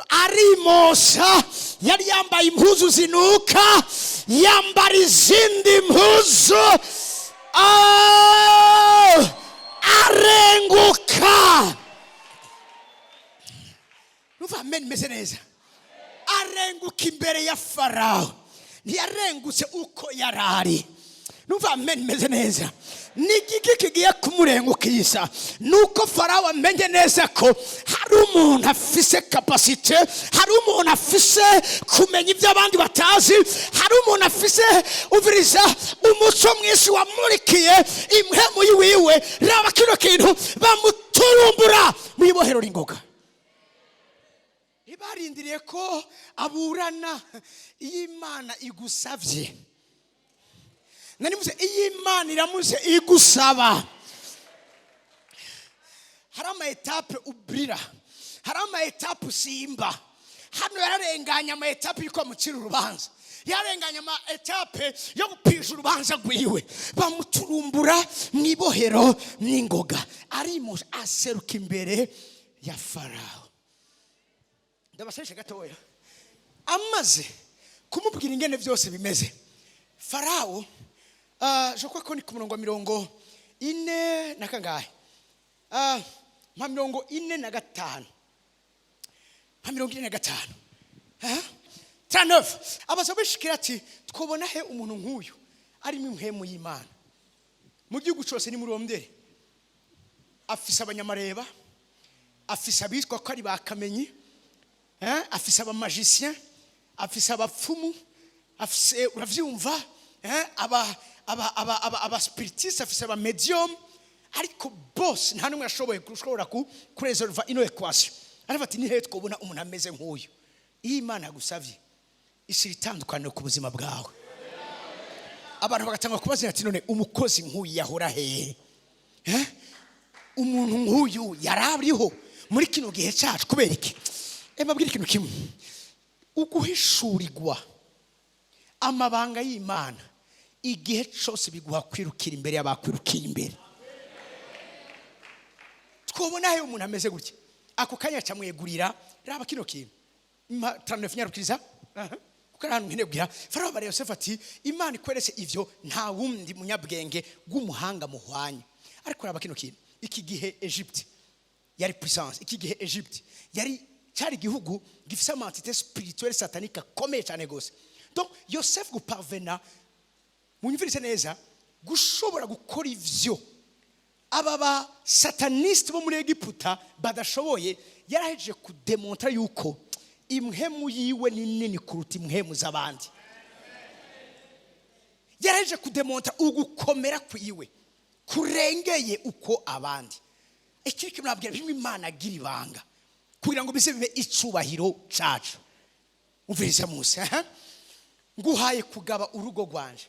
arimosha, yari yambaye impuzu zinuka, yambara izindi mpuzu, arenguka. Nuva amen meze neza. Arenguka imbere ya Farawo. Ntiyarengutse uko yarari. Nuva amen meze neza. Nigiki kigiye kumurengukisa nuko Farawo amenye neza ko hari umuntu afise capacity, hari umuntu afise kumenya ibyo abandi batazi, hari umuntu afise uviriza umuco mwisi wamurikiye impemu yiwe. Raba kino kintu bamuturumbura mu ibohero ringoga. Ibarindiriye ko aburana. Imana igusavye, nani muze Imana iramuze igusaba. Hari ama etape ubrira, hari ama etape usimba. Hano yararenganya ama etape yuko mucira urubanza, yarenganya ama etape yo gupisha urubanza rwiwe. Bamuturumbura mu ibohero n'ingoga, arimo aseruka imbere ya Farawo. Ndabaseshe gatoya, amaze kumubwira ingene byose bimeze. Farawo je crois ko ni ku murongo 40 na kangahe, 45 39 abazabishikira ati twobona he umuntu nk'uyu arimo impemu y'Imana mu gihugu cyose ni murondere. Afise abanyamareba, afise abitwa ko ari bakamenyi, afise abamagicien, afise abapfumu, afise uravyumva, aba spiritiste, afise aba medium. Ariko boss nta numwe yashoboye kushobora kuresolve ino equation. Aravuga ati ni he twobona umuntu ameze nk'uyu. Imana yagusavye ishira itandukanye ku buzima bwawe. Abantu bagatanga kubaza ati none umukozi nk'uyu yahora hehe? Umuntu nk'uyu yarariho muri kino gihe cyacu kubera iki? Mbabwira ikintu kimwe, uguhishurirwa amabanga y'Imana igihe cyose biguha kwirukira imbere y'abakwirukiye imbere. Twobona he umuntu ameze gutya, ako kanya camwegurira. Raba kino kintu 39 nyarukiriza, kuko ahantu nkene kugira Farawo bare Yosefu ati Imana ikweretse ivyo nta wundi munyabwenge gumuhanga muhwanye. Ariko raba kino kintu, iki gihe Egypte yari puissance, iki gihe Egypte yari cyari gihugu gifise amantité spirituelle satanique akomeye cyane gose. Donc Yosefu guparvena munyumvirize neza gushobora gukora ivyo aba sataniste bo muri Egiputa badashoboye. Yaraheje kudemontra yuko imhemu yiwe ni nini kuruta imhemu z'abandi. Yaraheje kudemontra ugukomera kwiwe kurengeye uko abandi. Iki kintu nabwira bimwe Imana agira ibanga kugira ngo bize bibe icubahiro cacu. Umvirize Musa, nguhaye kugaba urugo rwanje.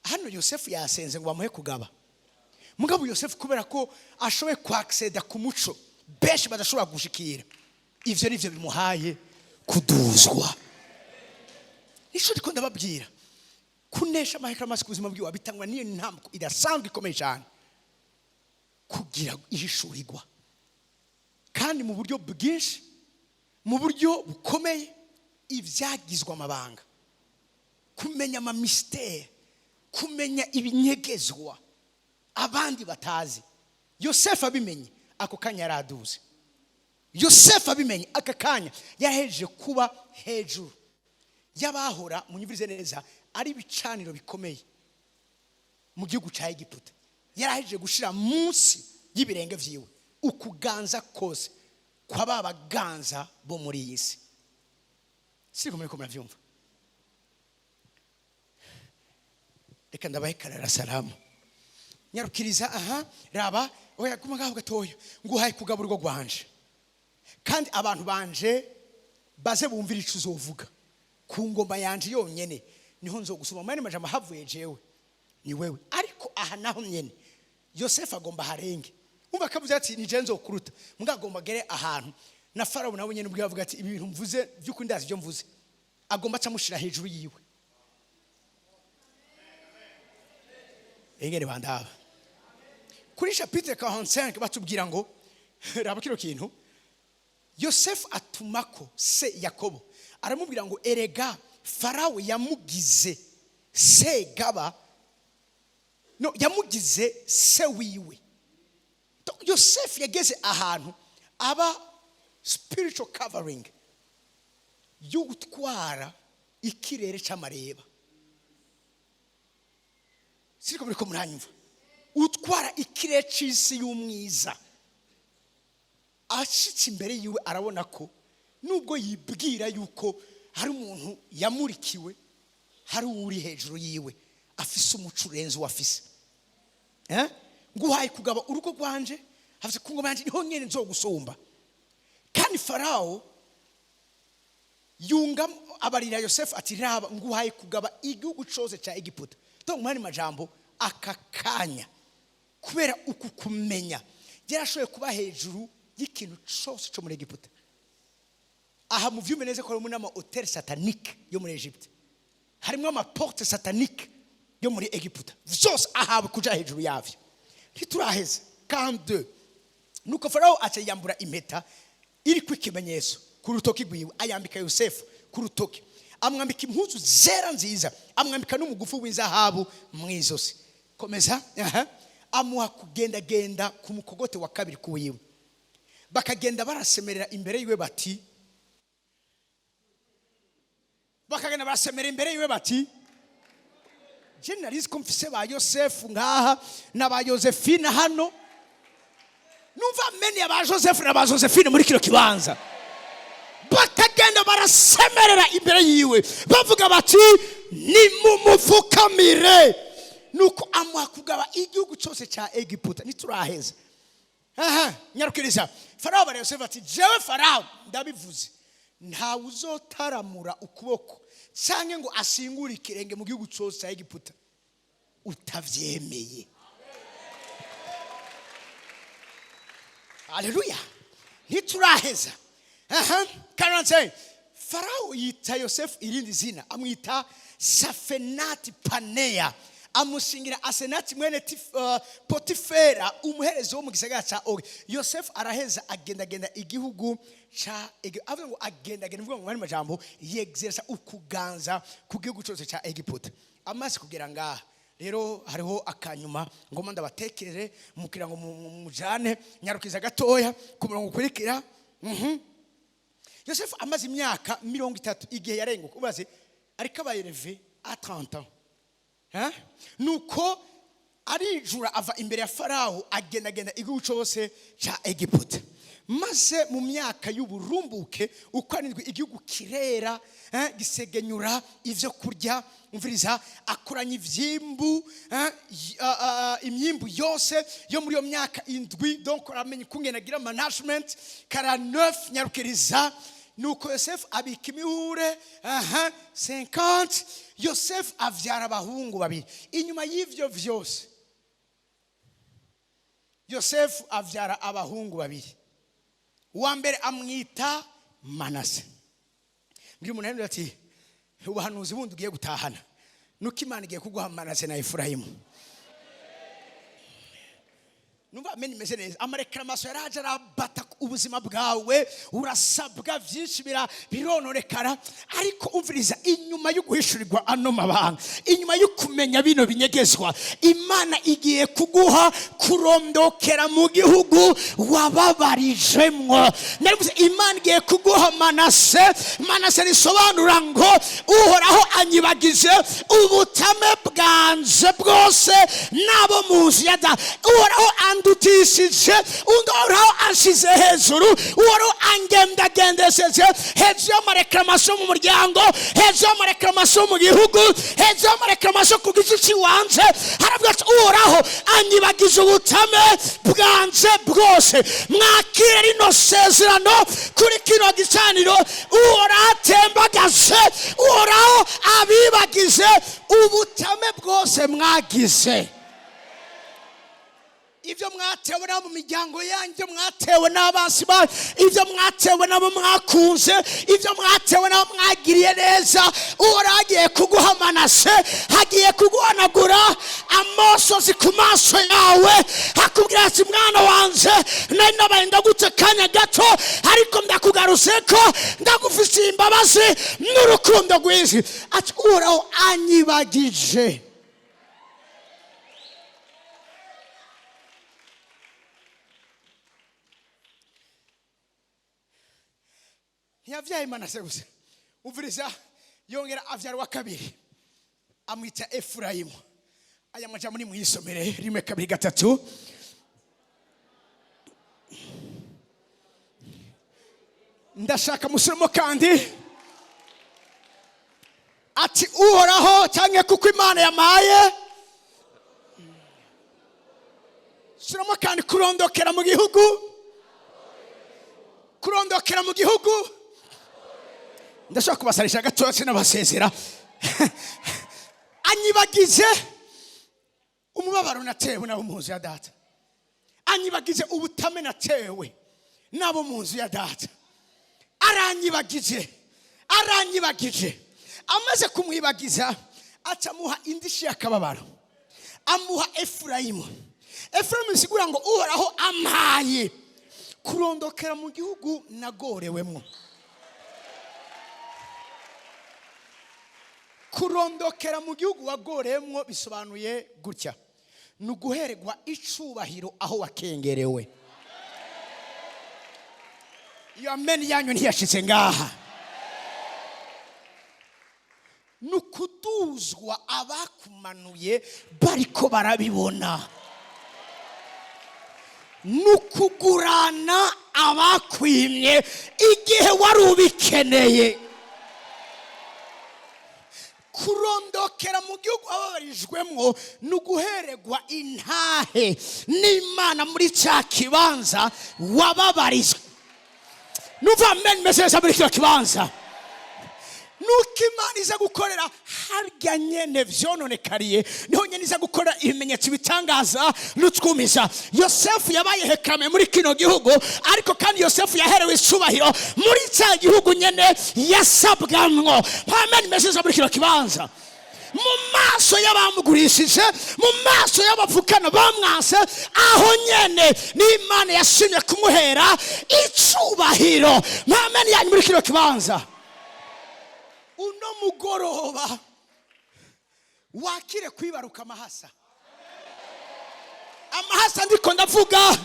Hano Yosefu yasenze ngo bamuhe kugaba. Mugabo Yosefu kubera ko ashoboye kwacceda ku muco benshi badashobora gushikira, ivyo nivyo bimuhaye kuduzwa. Nico ndiko ndababwira, kunesha amahekera masi kubuzima bwiwe bitangwa niyo ntambwe idasanzwe ikomeye cyane kugira ihishurirwa, kandi mu buryo bwinshi, mu buryo bukomeye, ivyagizwa amabanga, kumenya ama mystère, kumenya ibinyegezwa abandi batazi. Yosefu abimenye ako kanya yaraduze. Yosefu abimenye aka kanya yaheje kuba hejuru y'abahora munyumvirize neza ari bicaniro bikomeye mu gihugu cya Egiputa. Yaraheje gushira munsi y'ibirenge vyiwe ukuganza kose kwa babaganza bo muri iyi si. Siko muri ko muravyumva. Reka ndabahe karara salamu nyarukiriza. Raba oya kumagaho gatoya, nguhaye kugaburwa gwanje, kandi abantu banje baze bumvira ico uzovuga ku ngoma yanje yonyene niho nzogusoma mane majama havuye jewe ni wewe. Ariko aha naho nyene Yosefu agomba harenge. Umva kavuze ati ni jenzo kuruta mugagomba gere ahantu na Farawo nawe nyene ubwo yavuga ati ibi bintu mvuze byuko ndazi byo mvuze, agomba camushira hejuru yiwe. engene bandaba kuri chapitre 45 batubwira ngo raba kino kintu Yosefu atumako se Yakobo aramubwira ngo erega Farao yamugize se gaba no yamugize se wiwe. Yosefu yageze ahantu aba spiritual covering yo gutwara ikirere cy'amareba. Siko muri ko muranyumva utwara ikirere cy'isi y'umwiza. Ashitse imbere yiwe arabona ko nubwo yibwira yuko hari umuntu yamurikiwe, hari uri hejuru yiwe afise umucurenzi wafise. Nguhaye kugaba urugo rwanje, havise kungo banje niho nyene nzogusumba. Kandi Farao yunga abarira Yosefu ati raba nguhaye kugaba igihugu cyose cya Egiputa. Donc mani majambo akakanya kubera uku kumenya yarashoye kuba hejuru y'ikintu cyose cyo muri Egiputa. Aha mu vyume neze ko muri ama hotel satanique yo muri Egypte. Harimo ama porte satanique yo muri Egiputa. Vyose aha kuja hejuru yavyo. Ntituraheze 42. Nuko Farao acayambura impeta iri kwikimenyetso ku rutoki rwiwe ayambika Yosefu ku rutoki. Amwambika impuzu zera nziza, amwambika n'umugufu w'inzahabu mwizosi. Komeza amuha kugenda ku mukogote wa kabiri kuwiwe. Bakagenda barasemerera imbere yiwe bati Generalize ko mfise ba Yosefu ngaha na ba Josephine hano. Numva meni aba Josefu na ba Josephine muri kino kibanza. Bakagenda barasemerera imbere yiwe bavuga bati ni mumufukamire. Nuko amwa kugaba igihugu cyose cya Egiputa. Nituraheza nyarukiriza Farao bare Yosefu ati jewe Farao ndabivuze nta uzotaramura ukuboko canke ngo asingure ikirenge mu gihugu cyose cya Egiputa utavyemeye. Haleluya. Nituraheza karanze Farao yita Yosefu irindi zina amwita Safenati Panea. Amushingira Asenati mwene Potifera umuherezi wo mu gisagara ca Og. Yosefu araheza agenda igihugu ca avuga ngo agenda mvuga ngo mu majambo yexersa ukuganza ku gihugu cyose ca Egiputa. Amaze kugera ngaha rero hariho akanyuma ngoma ndabatekerere mukira ngo mujane nyarukiza gatoya ku murongo kurikira. Yosefu amaze imyaka 30 igihe yarenguka ubaze ariko abayereve a 30 ans. Nuko arijura ava imbere ya Farao agenda igihugu cyose cya Egiputa. Maze mu myaka y'uburumbuke uko arindwi igihugu kirera gisegenyura ivyo kurya umviriza akoranya ivyimbu imyimbu yose yo muri yo myaka indwi. Donc aramenye kungena gira management 49 nyarukiriza. Nuko Yosefu abika imihure 50. Yosefu avyara abahungu babiri. Inyuma y'ivyo vyose Yosefu avyara abahungu babiri. Uwa mbere amwita Manase. Mbiri umuntu yandura ati ubuhanuzi bundi ugiye gutahana nuko Imana igiye kuguha Manase na Efurayimu. Numva meni meze neza amareklamaso yaraje arabata ubuzima bwawe urasabwa byinshi bironorekara ariko umviriza inyuma yo guhishurirwa ano mabanga inyuma yo kumenya bino binyegezwa Imana igiye kuguha kurondokera mu gihugu wababarijemwo. Narivuze Imana igiye kuguha Manase risobanura ngo uhoraho anyibagize ubutame bwanje bwose nabo muzi yada uhoraho ndutishije uhoraho anshize hejuru uhoraho angendagendesheje hejuru y'amareklamasyo mu muryango hejuru y'amareklamasyo mu gihugu hejuru y'amareklamasyo ku giti cy'iwanje. Haravuga ati uhoraho anyibagize ubutame bwanje bwose. Mwakire rino sezerano kuri kino gicaniro uhoraho atembagaje uhoraho abibagize ubutame bwose mwagize. ibyo mwatewe nabo mu miryango yanyu, ibyo mwatewe n'abasi banyu, ibyo mwatewe nabo mwakunze, ibyo mwatewe nabo mwagiriye neza, Uhoraho agiye kuguha Manase, hagiye kuguhanagura amosozi ku maso yawe, hakubwira ati mwana wanje nari nabaye ndagute kanya gato, ariko ndakugarutse ko ndagufitiye imbabazi n'urukundo rwinshi. Ati Uhoraho anyibagije. Ntiyabyaye Manase gusa, uvuriza yongera avyara wa kabiri amwita Efurayimu. Aya majambo ni muyisomere 1-2-3. Ndashaka musoma kandi ati Uhoraho cyangwa kuko Imana yamaye. Soma kandi kurondokera mu gihugu, kurondokera mu gihugu. Ndashaka kubasarisha gatoya n'abasezera. Anyibagize umubabaro natewe nabo mu nzu ya data, anyibagize ubutame natewe nabo mu nzu ya data. Aranyibagije. Amaze kumwibagiza acamuha indishi y'akababaro, amuha Efurayimu. Efurayimu bisigura ngo Uhoraho amaye kurondokera mu gihugu nagorewemo. Kurondokera mu gihugu wagorewemo bisobanuye gutya: nuguhererwa icubahiro aho wakengerewe. Iyo amen yanyu ntiyashitse ngaha. Nukuduzwa abakumanuye bariko barabibona. Nukugurana abakwimye igihe wari ubikeneye. Kurondokera mu gihugu ababarijwemo nuguhererwa intahe n'Imana muri cya kibanza wababarizwe. Nuva amen message muri cyo kibanza. Nuko Imana iza gukorera harya nyene vyononekariye, niho nyene iza gukora ibimenyetso bitangaza n'utwumiza. Yosefu yabaye hekame muri kino gihugu, ariko kandi Yosefu yaherewe icubahiro muri cya gihugu nyene yasabwamwo. Amen message muri kino kibanza. Mu maso y'abamugurishije, mu maso y'abapfukana bamwase, aho nyene ni Imana yashimye kumuhera icubahiro. Amen yanyu muri kino kibanza. Uno mugoroba wakire kwibaruka amahasa. Amahasa ndiko ndavuga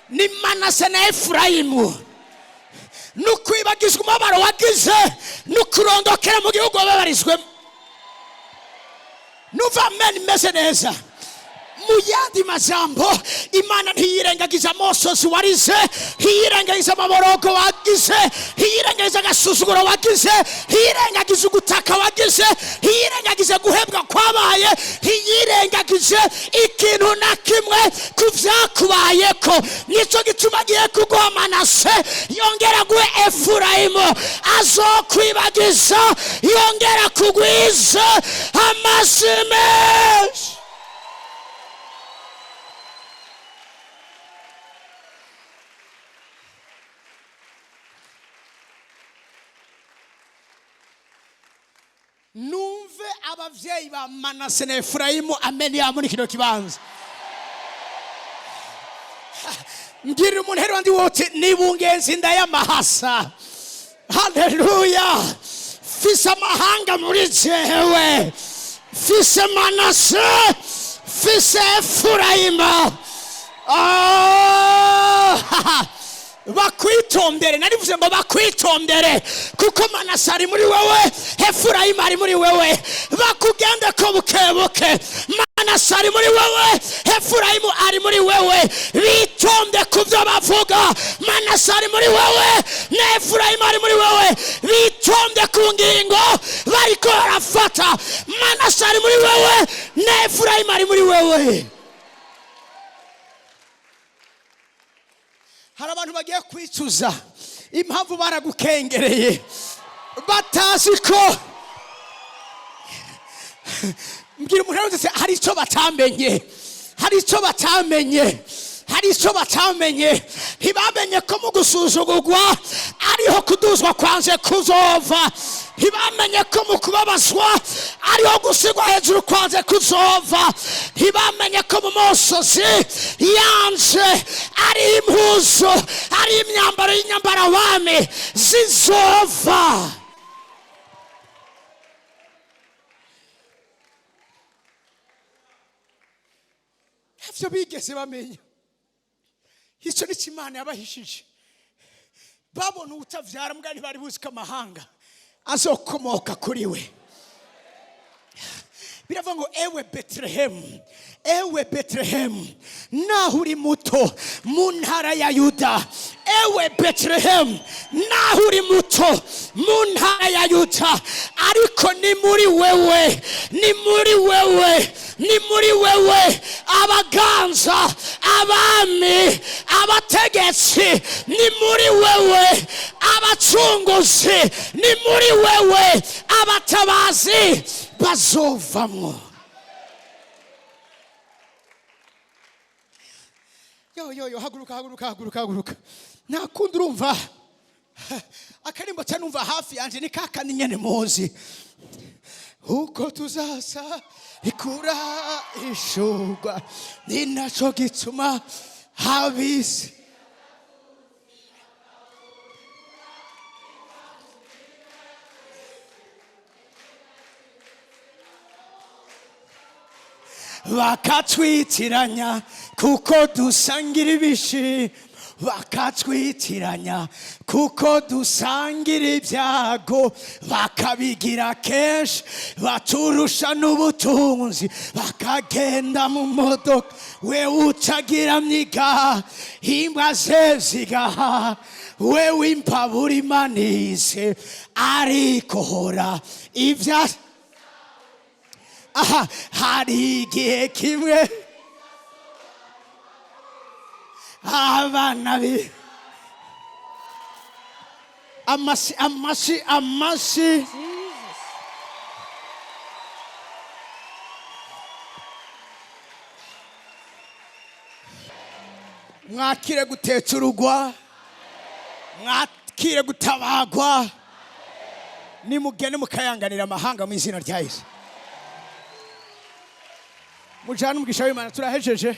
ni Manase na Efurayimu. Nukwibagizwa umubabaro wagize, nukurondokera mu gihugu wababarizwe. Nuva amen meze neza. Mu yandi majambo, Imana ntiyirengagiza amosozi warize, ntiyirengagiza amaborogo wagize, ntiyirengagiza agasuzuguro wagize, ntiyirengagiza ugutaka wagize, ntiyirengagiza guhebwa kwabaye, ntiyirengagize ikintu na kimwe ku vyakubayeko. Nico gituma agiye kuguha Manase, yongera guhe Efurayimu. Azokwibagiza, yongera kugwiza amasimeshi. Numve abavyeyi ba Manase na Efurayimu amen ya muri kino kibanza. Mbwira umuntu hero ndi wote nibungenzi ndayamahasa. Haleluya. Fisa mahanga muri jewe, fisa Manase, fisa Efurayimu. Bakwitondere, narivuze ngo bakwitondere, kuko Manase ari muri wewe, Efurayimu ari muri wewe. Bakugende ko bukebuke, Manase ari muri wewe, Efurayimu ari muri wewe. Bitonde kuvyo bavuga, Manase ari muri wewe na Efurayimu ari muri wewe. Bitonde ku ngingo bariko barafata, Manase ari muri wewe na Efurayimu ari muri wewe. Hari abantu bagiye kwicuza impamvu baragukengereye batazi ko. Mbwira umuntu wese hari icyo batamenye, hari icyo batamenye. hari icyo batamenye. Ntibamenye ko mu gusuzugurwa ariho kuduzwa kwanze kuzova. Ntibamenye ko mu kubabazwa ariho gusigwa hejuru kwanze kuzova. Ntibamenye ko mu musozi yanje ari impuzu, ari imyambaro y'inyambara wami zizova. Ivyo bigeze bamenya. Icyo ni Imana yabahishije. Babona utavyara mugani bari buzi ko amahanga azokomoka kuri we. Biravuga ngo ewe Bethlehem, naho uri muto mu ntara ya Yuda. Ewe Bethlehem, naho uri muto mu ntara ya Yuda, ariko ni muri wewe abaganza, abami, abategetsi, ni muri wewe abacunguzi, ni muri wewe abatabazi bazovamwo. Yo, haguruka. Nakundi urumva akarimbo cyanumva hafi yanje ni kakani nyene muzi. Uko tuzasa ikura ishugwa, ni naco gituma habisi bakatwitiranya kuko dusangira ibishi, bakatwitiranya kuko dusangira ibyago, bakabigira kenshi baturusha n'ubutunzi, bakagenda mu modoka we utagira myiga, imbwa ze zigaha wewe impabura imanise, ariko hora ibya hari igihe kimwe abana be amashi mwakire guteturugwa, mwakire gutabagwa, nimugende mukayanganira amahanga mu izina rya Yesu. Mujana umugisha w'Imana. Turahejeje.